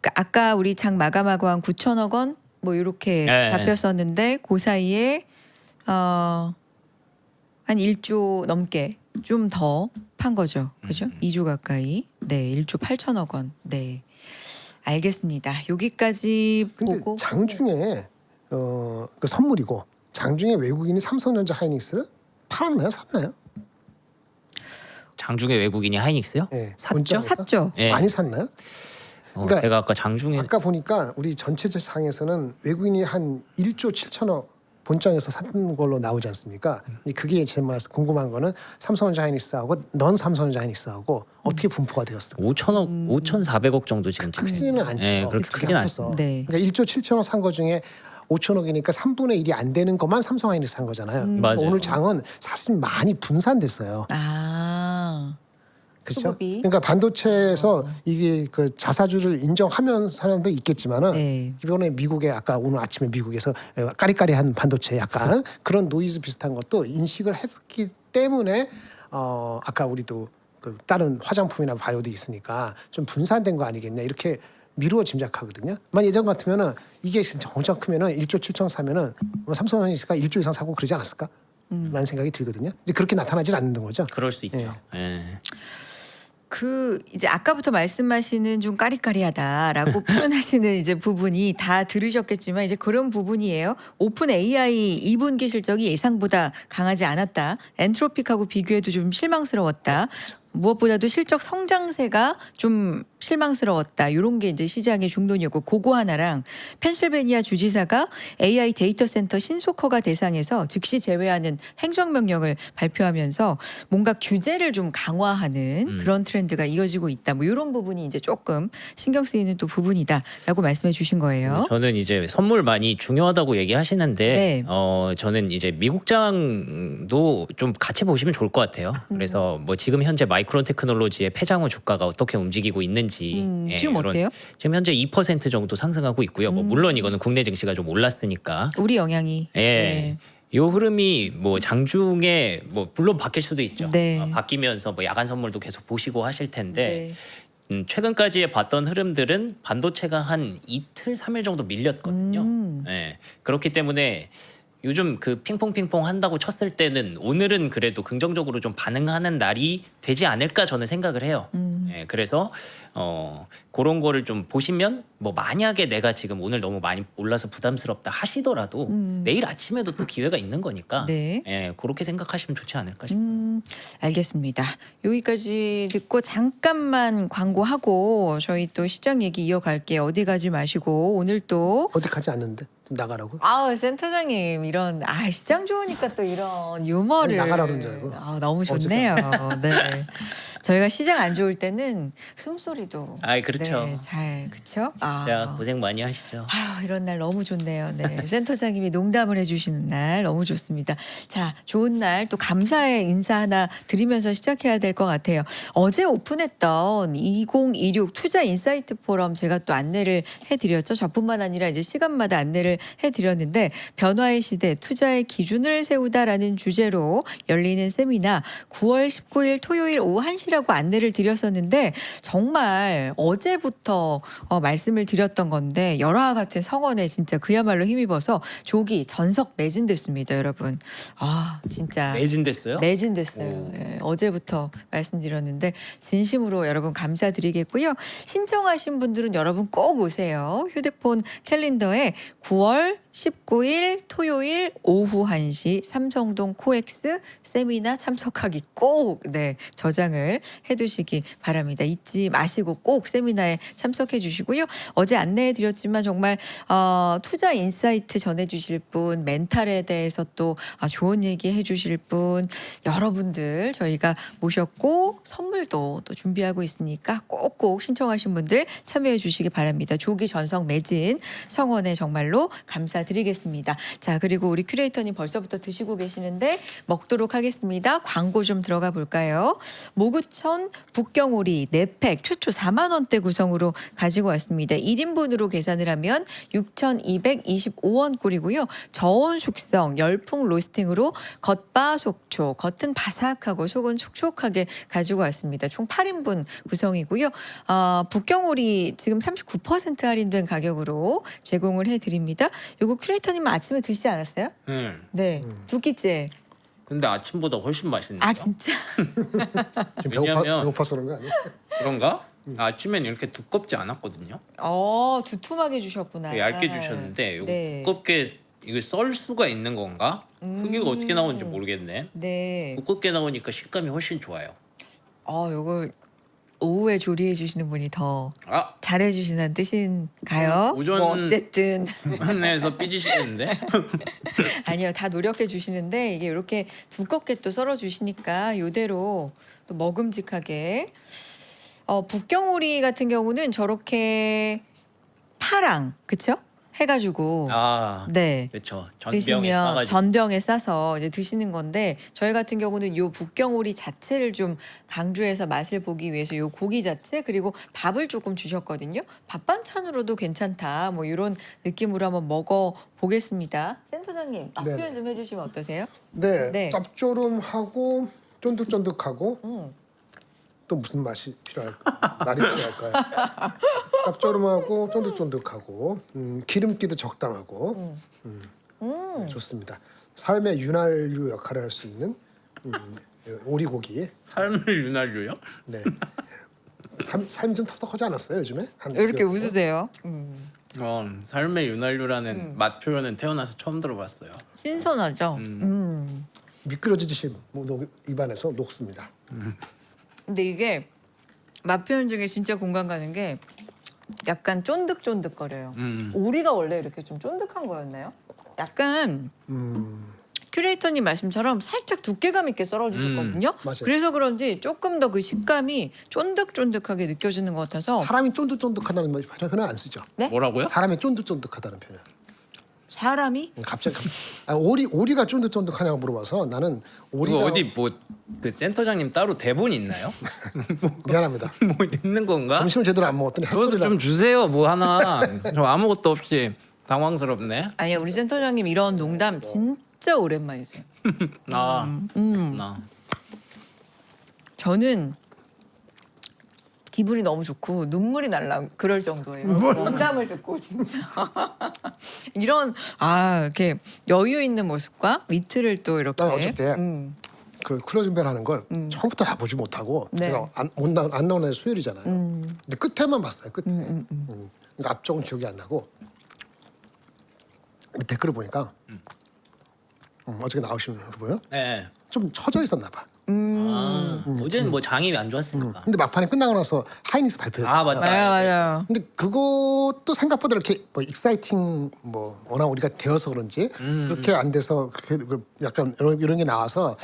그러니까 아까 우리 장 마감하고 한 9천억 원 뭐 이렇게 네. 잡혔었는데 그 사이에 한 1조 넘게 좀 더 판 거죠. 그죠? 2조 가까이. 네, 1조 8천억 원. 네. 알겠습니다. 여기까지 근데 보고 장중에 그 선물이고 장중에 외국인이 삼성전자 하이닉스를 팔았나요, 샀나요? 장중에 외국인이 하이닉스요? 네, 샀죠? 본점에서? 샀죠. 예. 많이 샀나요? 그러니까 제가 아까 장중에 아까 보니까 우리 전체 상에서는 외국인이 한 1조 7천억 본장에서 산 걸로 나오지 않습니까? 그게 제 말 궁금한 거는 삼성전자 하이닉스하고 넌 삼성전자 하이닉스하고 어떻게 분포가 되었을까? 5천억, 5,400억 정도 지금 크지는 않죠. 예, 그렇게 크지는 않았어. 네. 그러니까 1조 7천억 산 거 중에 5천억이니까 3분의 1이 안 되는 것만 삼성 하이닉스 산 거잖아요. 맞아요. 오늘 장은 사실 많이 분산됐어요. 아. 그렇죠? 수급이? 그러니까 반도체에서 이게 그 자사주를 인정하면 사람도 있겠지만은 네. 이번에 미국에 아까 오늘 아침에 미국에서 까리까리한 반도체 약간 그런 노이즈 비슷한 것도 인식을 했기 때문에 아까 우리도 그 다른 화장품이나 바이오도 있으니까 좀 분산된 거 아니겠냐 이렇게 미루어 짐작하거든요. 만 예전 같으면은 이게 진짜 엄청 크면은 1조 7천 사면은 삼성전자가 1조 이상 사고 그러지 않았을까? 라는 생각이 들거든요. 근데 그렇게 나타나질 않는 거죠. 그럴 수 있죠. 예. 이제 아까부터 말씀하시는 좀 까리까리하다라고 표현하시는 이제 부분이 다 들으셨겠지만 이제 그런 부분이에요. 오픈 AI 2분기 실적이 예상보다 강하지 않았다. 엔트로픽하고 비교해도 좀 실망스러웠다. 무엇보다도 실적 성장세가 좀 실망스러웠다. 이런 게 이제 시장의 중론이었고 그거 하나랑 펜실베니아 주지사가 AI 데이터 센터 신속허가 대상에서 즉시 제외하는 행정명령을 발표하면서 뭔가 규제를 좀 강화하는 그런 트렌드가 이어지고 있다. 뭐 이런 부분이 이제 조금 신경 쓰이는 또 부분이다라고 말씀해 주신 거예요. 저는 이제 선물 많이 중요하다고 얘기하시는데 네. 저는 이제 미국장도 좀 같이 보시면 좋을 것 같아요. 그래서 뭐 지금 현재 마이크론 테크놀로지의 폐장후 주가가 어떻게 움직이고 있는지 예, 지금 이런- 어때요? 지금 현재 2% 정도 상승하고 있고요. 뭐 물론 이거는 국내 증시가 좀 올랐으니까 우리 영향이. 예. 네. 요 흐름이 뭐 장중에 뭐 물론 바뀔 수도 있죠. 네. 바뀌면서 뭐 야간 선물도 계속 보시고 하실 텐데 네. 최근까지 봤던 흐름들은 반도체가 한 이틀 3일 정도 밀렸거든요. 예. 그렇기 때문에 요즘 그 핑퐁 한다고 쳤을 때는 오늘은 그래도 긍정적으로 좀 반응하는 날이 되지 않을까 저는 생각을 해요. 예, 그래서 그런 거를 좀 보시면 뭐 만약에 내가 지금 오늘 너무 많이 올라서 부담스럽다 하시더라도 내일 아침에도 또 기회가 있는 거니까 네. 예, 그렇게 생각하시면 좋지 않을까 싶어요. 알겠습니다. 여기까지 듣고 잠깐만 광고하고 저희 또 시장 얘기 이어갈게요. 어디 가지 마시고 오늘 또 어디 가지 않는데 좀 나가라고? 센터장님 이런 시장 좋으니까 또 이런 유머를 아니, 나가라 그런 줄 알고. 너무 좋네요. 네. 저희가 시장 안 좋을 때는 숨소리도 아이, 그렇죠. 네, 잘 그렇죠? 자, 고생 많이 하시죠. 이런 날 너무 좋네요. 네. 센터장님이 농담을 해주시는 날 너무 좋습니다. 자, 좋은 날 또 감사의 인사 하나 드리면서 시작해야 될 것 같아요. 어제 오픈했던 2026 투자 인사이트 포럼 제가 또 안내를 해드렸죠. 저뿐만 아니라 이제 시간마다 안내를 해드렸는데 변화의 시대 투자의 기준을 세우다라는 주제로 열리는 세미나 9월 19일 토요일 오후 1시라고 안내를 드렸었는데 정말 어제부터 말씀을 드렸던 건데 열화와 같은 성원에 진짜 그야말로 힘입어서 조기 전석 매진됐습니다, 여러분. 진짜 매진됐어요? 매진됐어요. 예, 어제부터 말씀드렸는데 진심으로 여러분 감사드리겠고요. 신청하신 분들은 여러분 꼭 오세요. 휴대폰 캘린더에 9월 19일 토요일 오후 1시 삼성동 코엑스 세미나 참석하기 꼭 저장을 해두시기 바랍니다. 잊지 마시고 꼭 세미나에 참석해 주시고요. 어제 안내해 드렸지만 정말 투자 인사이트 전해주실 분, 멘탈에 대해서 또 좋은 얘기 해주실 분 여러분들 저희가 모셨고 선물도 또 준비하고 있으니까 꼭꼭 신청하신 분들 참여해 주시기 바랍니다. 조기 전성 매진 성원에 정말로 감사드리겠습니다. 자, 그리고 우리 큐레이터님 벌써부터 드시고 계시는데 먹도록 하겠습니다. 광고 좀 들어가 볼까요? 모구천 북경오리 4팩 최초 4만 원대 구성으로 가지고 왔습니다. 1인분으로 계산을 하면 6,225원 꼴이고요. 저온 숙성 열풍 로스팅으로 겉바 속촉, 겉은 바삭하고 속은 촉촉하게 가지고 왔습니다. 총 8인분 구성이고요. 북경오리 지금 39% 할인된 가격으로 제공을 해드립니다. 요거 큐레이터님 아침에 드시지 않았어요? 네, 두 끼째. 근데 아침보다 훨씬 맛있네요. 아 진짜? 지금 왜냐면- 배고파서 그런 거 아니에요? 그런가? 아침엔 이렇게 두껍지 않았거든요. 두툼하게 주셨구나. 얇게 주셨는데 이거 네. 두껍게 이거 썰 수가 있는 건가? 크기가 어떻게 나오는지 모르겠네. 네. 두껍게 나오니까 식감이 훨씬 좋아요. 요거 오후에 조리해 주시는 분이 더 아, 잘해 주시는 뜻인가요? 오전- 뭐 어쨌든 내에서 삐지시겠는데? 아니요, 다 노력해 주시는데 이게 이렇게 두껍게 또 썰어 주시니까 이대로 또 먹음직하게. 북경오리 같은 경우는 저렇게 파랑 그쵸? 해가지고 아, 네. 그렇죠. 전병에 드시면 싸가지고. 전병에 싸서 이제 드시는 건데 저희 같은 경우는 요 북경오리 자체를 좀 강조해서 맛을 보기 위해서 요 고기 자체 그리고 밥을 조금 주셨거든요. 밥 반찬으로도 괜찮다. 뭐 이런 느낌으로 한번 먹어 보겠습니다. 센터장님 네. 표현 좀 해주시면 어떠세요? 네, 네. 짭조름하고 쫀득쫀득하고 또 무슨 맛이 필요할까? 날이 필요할까요? 짭조름하고 쫀득쫀득하고 기름기도 적당하고 좋습니다. 삶의 윤활유 역할을 할 수 있는 오리고기. 삶을 윤활유요? 네. 삶 좀 텁텁하지 않았어요 요즘에? 이렇게 웃으세요. 삶의 윤활유라는 맛 표현은 태어나서 처음 들어봤어요. 신선하죠. 미끄러지듯이 입안에서 녹습니다. 근데 이게 맛 표현 중에 진짜 공감 가는 게 약간 쫀득쫀득거려요. 오리가 원래 이렇게 좀 쫀득한 거였나요? 약간 큐레이터님 말씀처럼 살짝 두께감 있게 썰어주셨거든요. 맞아요. 그래서 그런지 조금 더 그 식감이 쫀득쫀득하게 느껴지는 것 같아서 사람이 쫀득쫀득하다는 표현 안 쓰죠. 네? 뭐라고요? 사람이 쫀득쫀득하다는 표현. 사람이 갑자기 오리가 쫀득쫀득하냐고 물어봐서 나는 이거 오리가 어디 그 센터장님 따로 대본 있나요? 미안합니다. 뭐 있는 건가? 점심을 제대로 안 먹었더니 그것도 햇소리라 좀 주세요. 뭐 하나. 저 아무것도 없이 당황스럽네. 아니야 우리 센터장님 이런 농담 진짜 오랜만이세요. 저는 기분이 너무 좋고 눈물이 날라 그럴 정도예요. 농담을 듣고 진짜 이런 이렇게 여유 있는 모습과 위트를 또 이렇게 난 어저께 그 클로징벨 하는 걸 처음부터 다 보지 못하고 네. 제가 안 나오는 애 수요일이잖아요. 근데 끝에만 봤어요. 끝에. 그러니까 앞쪽은 기억이 안 나고 댓글을 보니까 어저께 나오신 후보요? 네. 좀 처져 있었나 봐. 어제는 뭐 장이 안 좋았으니까. 근데 막판에 끝나고 나서 하이닉스 발표했어요. 아 맞다. 맞아요. 근데 그것도 생각보다 이렇게 뭐 익사이팅 뭐 워낙 우리가 되어서 그런지 그렇게 안 돼서 그렇게 약간 이런 게 나와서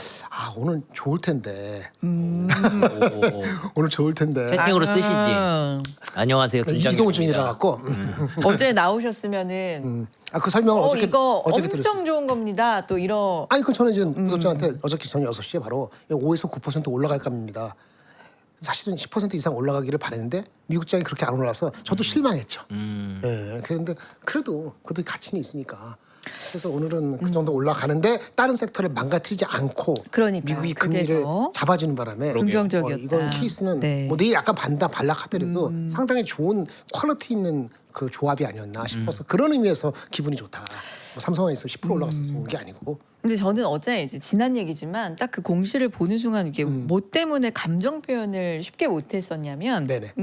오늘 좋을 텐데 오늘 좋을 텐데 채팅으로 쓰시지. 안녕하세요. 이동 중이라 갖고 어제 나오셨으면은 그 설명을 어저께 이거 어저께 엄청 들었어요. 좋은 겁니다. 또 이런 아니 그 저는 이제 구독자한테 어저께 저녁 6시에 바로 5에서 9% 올라갈 겁니다. 사실은 10% 이상 올라가기를 바랬는데 미국장이 그렇게 안 올라서 저도 실망했죠. 예, 그런데 그래도 가치는 있으니까. 그래서 오늘은 그 정도 올라가는데 다른 섹터를 망가뜨리지 않고 그러니까, 미국이 그게 금리를 더 잡아주는 바람에 긍정적이었다. 이건 케이스는 네. 뭐 내일 약간 반락하더라도 상당히 좋은 퀄리티 있는 그 조합이 아니었나 싶어서 그런 의미에서 기분이 좋다. 뭐 삼성에서 10% 올라가서 좋은 게 아니고. 근데 저는 어제 이제 지난 얘기지만 딱 그 공시를 보는 순간 이게 뭐 때문에 감정 표현을 쉽게 못했었냐면 네네.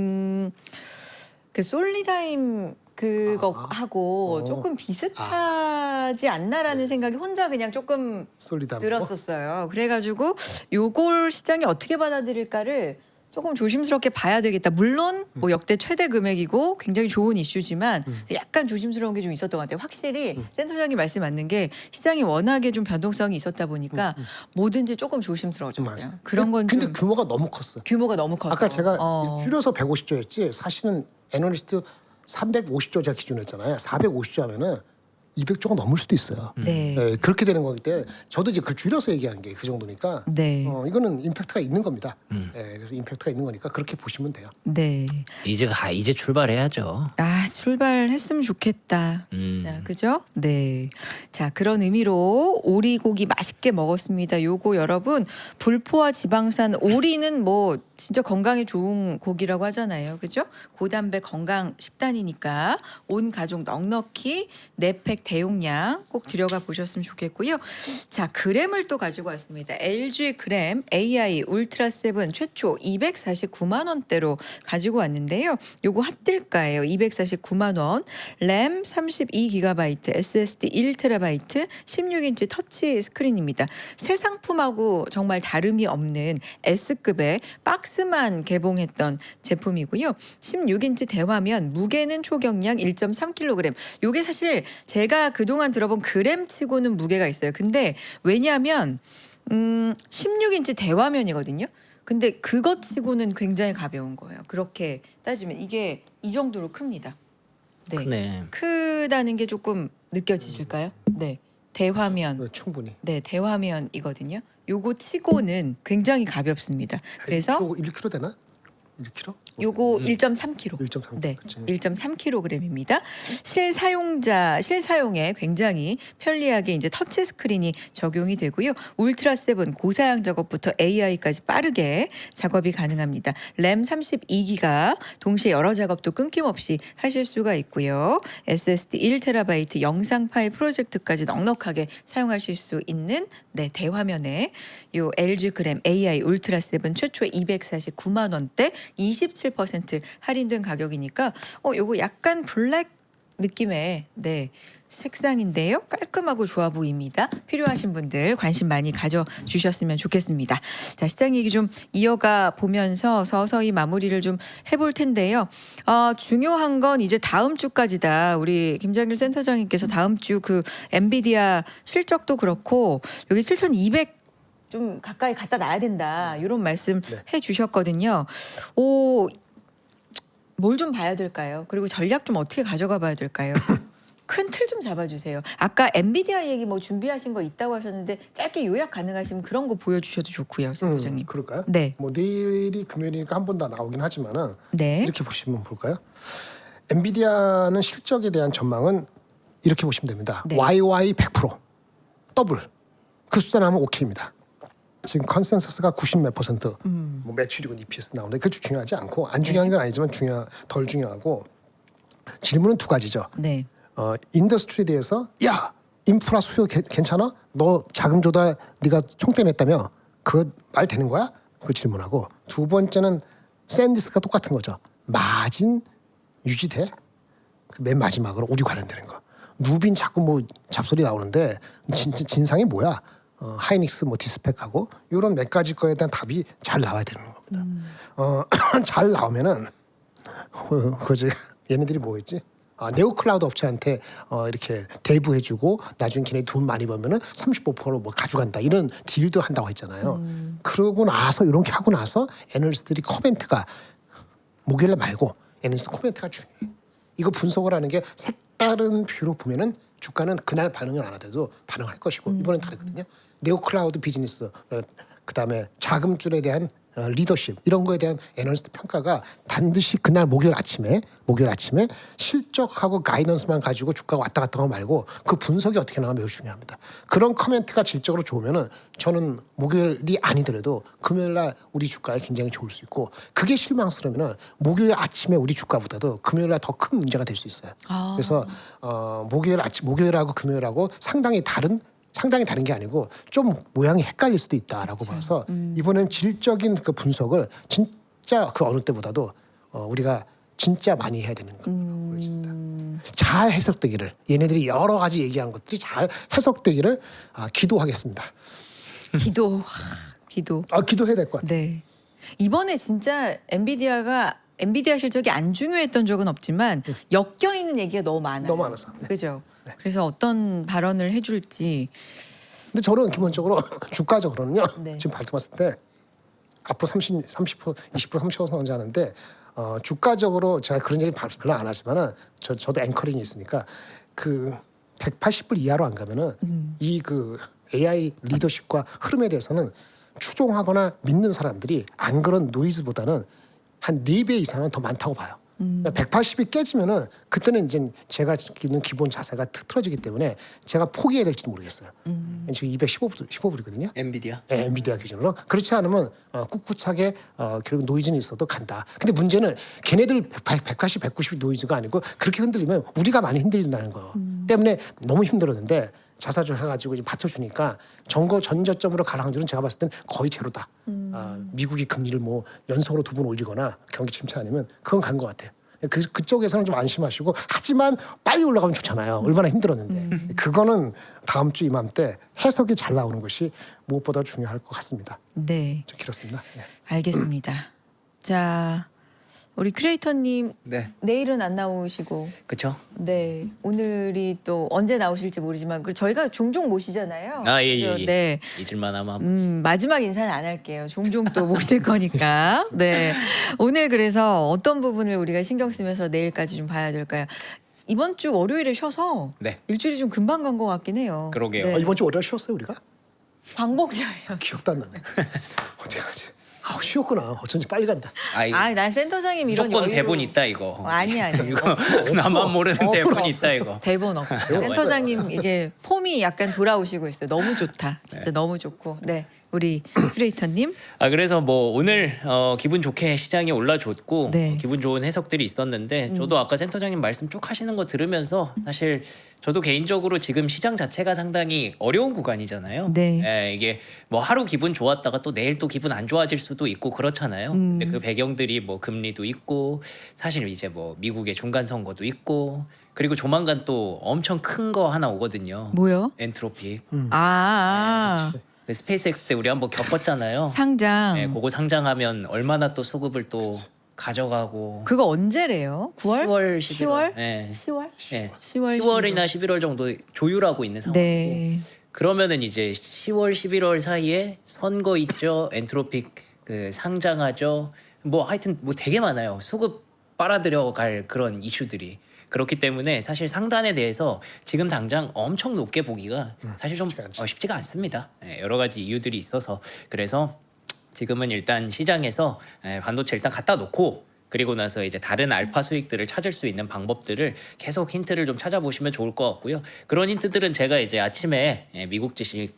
그 솔리다임 그거하고 조금 비슷하지 않나라는 생각이 혼자 그냥 조금 솔리드한 거. 들었었어요. 그래가지고 요걸 시장이 어떻게 받아들일까를 조금 조심스럽게 봐야 되겠다. 물론 뭐 역대 최대 금액이고 굉장히 좋은 이슈지만 약간 조심스러운 게 좀 있었던 것 같아요. 확실히 센터장님 말씀 맞는 게 시장이 워낙에 좀 변동성이 있었다 보니까 뭐든지 조금 조심스러워졌어요. 맞아요. 그런 건 근데 좀 규모가 너무 컸어요. 규모가 너무 커서 아까 제가 줄여서 150조였지 사실은 애널리스트 350조 제가 기준했잖아요. 450조 하면은 200조가 넘을 수도 있어요. 네. 네, 그렇게 되는 거기 때문에 저도 이제 그 줄여서 얘기하는 게 그 정도니까 네. 이거는 임팩트가 있는 겁니다. 네, 그래서 임팩트가 있는 거니까 그렇게 보시면 돼요. 네. 이제 출발해야죠. 아, 출발했으면 좋겠다. 자, 그죠? 네. 자, 그런 의미로 오리고기 맛있게 먹었습니다. 요거 여러분, 불포화 지방산 오리는 뭐 진짜 건강에 좋은 고기라고 하잖아요. 그죠? 고단백 건강 식단이니까 온 가족 넉넉히 4팩 대용량 꼭 들여가 보셨으면 좋겠고요. 자, 그램을 또 가지고 왔습니다. LG 그램 AI 울트라 7 최초 249만 원대로 가지고 왔는데요. 요거 핫딜가예요. 249만 원. 램 32GB, SSD 1TB, 16인치 터치 스크린입니다. 새 상품하고 정말 다름이 없는 S급의 박스만 개봉했던 제품이고요. 16인치 대화면, 무게는 초경량 1.3kg. 요게 사실 제가 그동안 들어본 그램치고는 무게가 있어요. 근데 왜냐하면 16인치 대화면이거든요. 근데 그것치고는 굉장히 가벼운 거예요. 그렇게 따지면 이게 이 정도로 큽니다. 네. 크네. 크다는 게 조금 느껴지실까요? 네. 대화면. 충분히. 네, 대화면이거든요. 요거 치고는 굉장히 가볍습니다. 그래서 1kg 되나? 1kg? 요거 1.3kg. 1.3kg. 네, 그치. 1.3kg입니다. 실사용에 굉장히 편리하게 이제 터치 스크린이 적용이 되고요. 울트라 7 고사양 작업부터 AI까지 빠르게 작업이 가능합니다. 램 32기가 동시에 여러 작업도 끊김없이 하실 수가 있고요. SSD 1TB 영상 파일 프로젝트까지 넉넉하게 사용하실 수 있는 네, 대화면에 요 LG 그램 AI 울트라 7 최초 249만 원대 27% 할인된 가격이니까 요거 약간 블랙 느낌의 네 색상인데요. 깔끔하고 좋아 보입니다. 필요하신 분들 관심 많이 가져주셨으면 좋겠습니다. 자, 시장 얘기 좀 이어가 보면서 서서히 마무리를 좀 해볼 텐데요. 중요한 건 이제 다음 주까지다. 우리 김장길 센터장님께서 다음 주 그 엔비디아 실적도 그렇고 여기 7,200 좀 가까이 갖다 놔야 된다. 이런 말씀 해주셨거든요. 뭘 좀 봐야 될까요? 그리고 전략 좀 어떻게 가져가 봐야 될까요? 큰 틀 좀 잡아주세요. 아까 엔비디아 얘기 뭐 준비하신 거 있다고 하셨는데 짧게 요약 가능하시면 그런 거 보여주셔도 좋고요, 센터장님. 그럴까요? 네. 뭐 내일이 금요일이니까 한 번 더 나오긴 하지만은 네. 이렇게 보시면 볼까요? 엔비디아는 실적에 대한 전망은 이렇게 보시면 됩니다. 네. YY 100% 더블 그 숫자 나오면 오케이입니다. 지금 컨센서스가 90몇 %, 뭐 매출이고 EPS 나오는데 그게 중요하지 않고 안 중요한 건 아니지만 덜 중요하고 질문은 두 가지죠. 네. 인더스트리에 대해서 야 인프라 수요 괜찮아? 너 자금 조달 네가 총대냈다며 그거 말 되는 거야? 그 질문하고 두 번째는 샌디스가 똑같은 거죠. 마진 유지돼? 맨 마지막으로 오류 관련되는 거. 누빈 자꾸 뭐 잡소리 나오는데 진상이 뭐야? 하이닉스 뭐 디스펙하고 이런 몇 가지 거에 대한 답이 잘 나와야 되는 겁니다. 잘 나오면은 그지 얘네들이 뭐였지? 네오클라우드 업체한테 이렇게 대부해주고 나중에 걔네 돈 많이 벌면은 35%뭐 가져간다 이런 딜도 한다고 했잖아요. 그러고 나서 이렇게 하고 나서 애널리스트들이 코멘트가 목요일 말고 애널리스트 코멘트가 중요해요. 이거 분석을 하는 게 색다른 뷰로 보면은 주가는 그날 반응을 안 하더라도 반응할 것이고 이번엔 다르거든요. 네오클라우드 비즈니스 그다음에 자금줄에 대한 리더십 이런 거에 대한 애널리스트 평가가 반드시 그날 목요일 아침에 실적하고 가이던스만 가지고 주가가 왔다 갔다 하고 말고 그 분석이 어떻게 나가면 매우 중요합니다. 그런 커멘트가 질적으로 좋으면은 저는 목요일이 아니더라도 금요일 날 우리 주가에 굉장히 좋을 수 있고 그게 실망스러우면은 목요일 아침에 우리 주가보다도 금요일 날 더 큰 문제가 될 수 있어요. 그래서 목요일하고 금요일하고 상당히 다른 게 아니고 좀 모양이 헷갈릴 수도 있다라고 봐서 이번엔 질적인 그 분석을 진짜 그 어느 때보다도 우리가 진짜 많이 해야 되는 거 보여집니다. 잘 해석되기를 얘네들이 여러 가지 얘기하는 것들이 잘 해석되기를 기도하겠습니다. 기도. 기도해야 될 것 같아요. 네. 이번에 진짜 엔비디아 실적이 안 중요했던 적은 없지만 엮여 있는 얘기가 너무 많아요. 너무 많아서. 네. 그죠? 그래서 어떤 발언을 해줄지. 근데 저는 기본적으로 주가적으로는요. 네. 지금 발표했을 때 앞으로 30%, 30% 성장하는데 주가적으로 제가 그런 얘기 별로 안 하지만은 저도 앵커링이 있으니까 그 180불 이하로 안 가면은 이 그 AI 리더십과 흐름에 대해서는 추종하거나 믿는 사람들이 안 그런 노이즈보다는 한 4배 이상은 더 많다고 봐요. 180이 깨지면은 그때는 이제 제가 있는 기본 자세가 틀어지기 때문에 제가 포기해야 될지도 모르겠어요. 지금 215불이거든요. 엔비디아. 네, 엔비디아 기준으로. 그렇지 않으면 꿋꿋하게 결국 노이즈는 있어도 간다. 근데 문제는 걔네들 180, 190이 노이즈가 아니고 그렇게 흔들리면 우리가 많이 흔들린다는 거 때문에 너무 힘들었는데 자사주 해가지고 이제 받쳐주니까 전저점으로 가는 확률은 제가 봤을 땐 거의 제로다. 미국이 금리를 뭐 연속으로 2번 올리거나 경기 침체 아니면 그건 간 것 같아요. 그쪽에서는 좀 안심하시고 하지만 빨리 올라가면 좋잖아요. 얼마나 힘들었는데. 그거는 다음 주 이맘때 해석이 잘 나오는 것이 무엇보다 중요할 것 같습니다. 네. 좀 길었습니다. 네. 알겠습니다. 자, 우리 크리에이터님 네. 내일은 안 나오시고, 그렇죠. 네, 오늘이 또 언제 나오실지 모르지만 저희가 종종 모시잖아요. 예. 네, 잊을만하면 마지막 인사는 안 할게요. 종종 또 모실 거니까. 네, 오늘 그래서 어떤 부분을 우리가 신경 쓰면서 내일까지 좀 봐야 될까요? 이번 주 월요일에 쉬어서 네. 일주일이 좀 금방 간 것 같긴 해요. 그러게요. 네. 이번 주 월요일 쉬었어요 우리가? 방법자예요. 기억도 안 나네. 어떻게 하지? 쉬었구나. 어쩐지 빨리 간다. 난 센터장님 이런 무조건 여유로- 대본 있다 이거. 아니야. 이거 나만 모르는 대본 있다 이거. 대본 없어. 센터장님 이게 폼이 약간 돌아오시고 있어요. 너무 좋다. 진짜 너무 좋고. 네, 우리 크리에이터님. 그래서 뭐 오늘 기분 좋게 시장이 올라줬고 네. 기분 좋은 해석들이 있었는데 저도 아까 센터장님 말씀 쭉 하시는 거 들으면서 사실 저도 개인적으로 지금 시장 자체가 상당히 어려운 구간이잖아요. 네. 이게 뭐 하루 기분 좋았다가 또 내일 또 기분 안 좋아질 수도 있고 그렇잖아요. 근데 그 배경들이 뭐 금리도 있고 사실 이제 뭐 미국의 중간 선거도 있고 그리고 조만간 또 엄청 큰 거 하나 오거든요. 뭐요? 엔트로픽. 스페이스X 때 우리 한번 겪었잖아요. 상장. 네, 그거 상장하면 얼마나 또 수급을 또 가져가고. 그거 언제래요? 9월? 10월, 10월? 네. 10월? 네. 10월, 10월이나 11월 정도 조율하고 있는 상황이고. 네. 그러면은 이제 10월, 11월 사이에 선거 있죠. 엔트로픽 그 상장하죠. 뭐 하여튼 뭐 되게 많아요. 수급 빨아들여 갈 그런 이슈들이. 그렇기 때문에 사실 상단에 대해서 지금 당장 엄청 높게 보기가 사실 좀 쉽지가 않습니다. 여러 가지 이유들이 있어서 그래서 지금은 일단 시장에서 반도체 일단 갖다 놓고 그리고 나서 이제 다른 알파 수익들을 찾을 수 있는 방법들을 계속 힌트를 좀 찾아보시면 좋을 것 같고요. 그런 힌트들은 제가 이제 아침에 미국 주식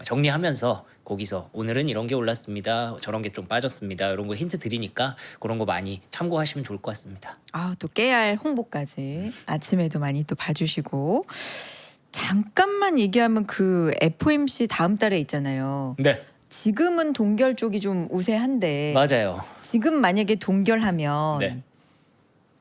정리하면서 거기서 오늘은 이런 게 올랐습니다. 저런 게 좀 빠졌습니다. 이런 거 힌트 드리니까 그런 거 많이 참고하시면 좋을 것 같습니다. 또 깨알 홍보까지 아침에도 많이 또 봐주시고 잠깐만 얘기하면 그 FOMC 다음 달에 있잖아요. 네, 지금은 동결 쪽이 좀 우세한데 맞아요. 지금 만약에 동결하면 네.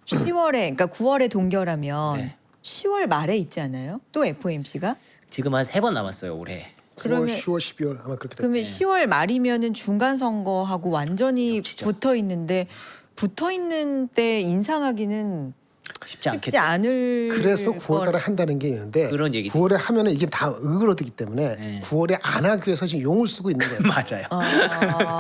10월에 그러니까 9월에 동결하면 네. 10월 말에 있지 않아요? 또 FOMC가? 지금 한 3번 남았어요 올해. 9월, 그러면 10월, 12월 아마 그렇게 될 그러면 10월 말이면은 중간 선거하고 완전히 겹치죠. 붙어 있는데 붙어 있는 때 인상하기는 쉽지 않겠죠. 쉽지 않을 그래서 9월달에 걸- 한다는 게 있는데 그런 얘기도 9월에 하면은 이게 다 으그러들기 때문에 네. 9월에 안 하기 위해서 지금 용을 쓰고 있는 거예요. 맞아요.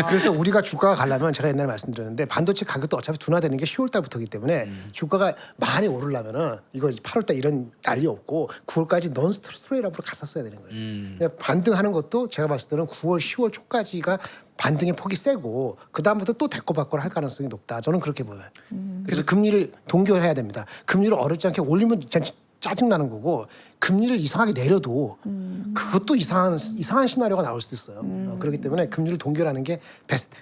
그래서 우리가 주가가 가려면 제가 옛날에 말씀드렸는데 반도체 가격도 어차피 둔화되는 게 10월달부터이기 때문에 주가가 많이 오르려면은 이거 8월달 이런 난리 없고 9월까지 넌 스트레이트업으로 갔었어야 되는 거예요. 근데 반등하는 것도 제가 봤을 때는 9월, 10월 초까지가 반등의 폭이 세고 그 다음부터 또 대꼬박꼬를 할 가능성이 높다. 저는 그렇게 보여요. 그래서 금리를 동결해야 됩니다. 금리를 어렵지 않게 올리면 짜증 나는 거고 금리를 이상하게 내려도 그것도 이상한 시나리오가 나올 수도 있어요. 그렇기 때문에 금리를 동결하는 게 베스트.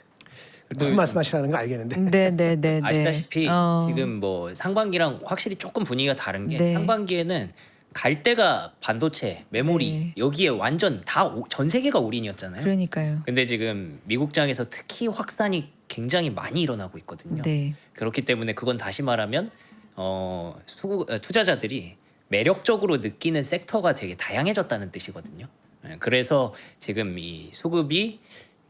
무슨 말씀하시라는 거 알겠는데. 네네네. 아시다시피 지금 뭐 상반기랑 확실히 조금 분위기가 다른 게 네. 상반기에는 갈 데가 반도체, 메모리 네. 여기에 완전 다 전 세계가 올인이었잖아요. 그러니까요. 근데 지금 미국장에서 특히 확산이 굉장히 많이 일어나고 있거든요. 네. 그렇기 때문에 그건 다시 말하면 투자자들이 매력적으로 느끼는 섹터가 되게 다양해졌다는 뜻이거든요. 그래서 지금 이 수급이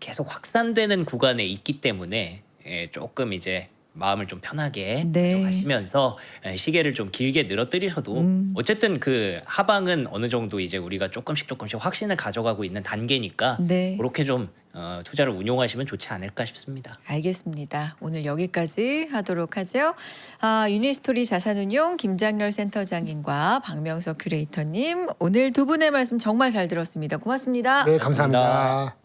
계속 확산되는 구간에 있기 때문에 조금 이제 마음을 좀 편하게 네. 가지면서 시계를 좀 길게 늘어뜨리셔도 어쨌든 그 하방은 어느 정도 이제 우리가 조금씩 확신을 가져가고 있는 단계니까 네. 그렇게 좀 투자를 운용하시면 좋지 않을까 싶습니다. 알겠습니다. 오늘 여기까지 하도록 하죠. 유니스토리 자산운용 김장렬 센터장님과 박명석 큐레이터님 오늘 두 분의 말씀 정말 잘 들었습니다. 고맙습니다. 네, 감사합니다.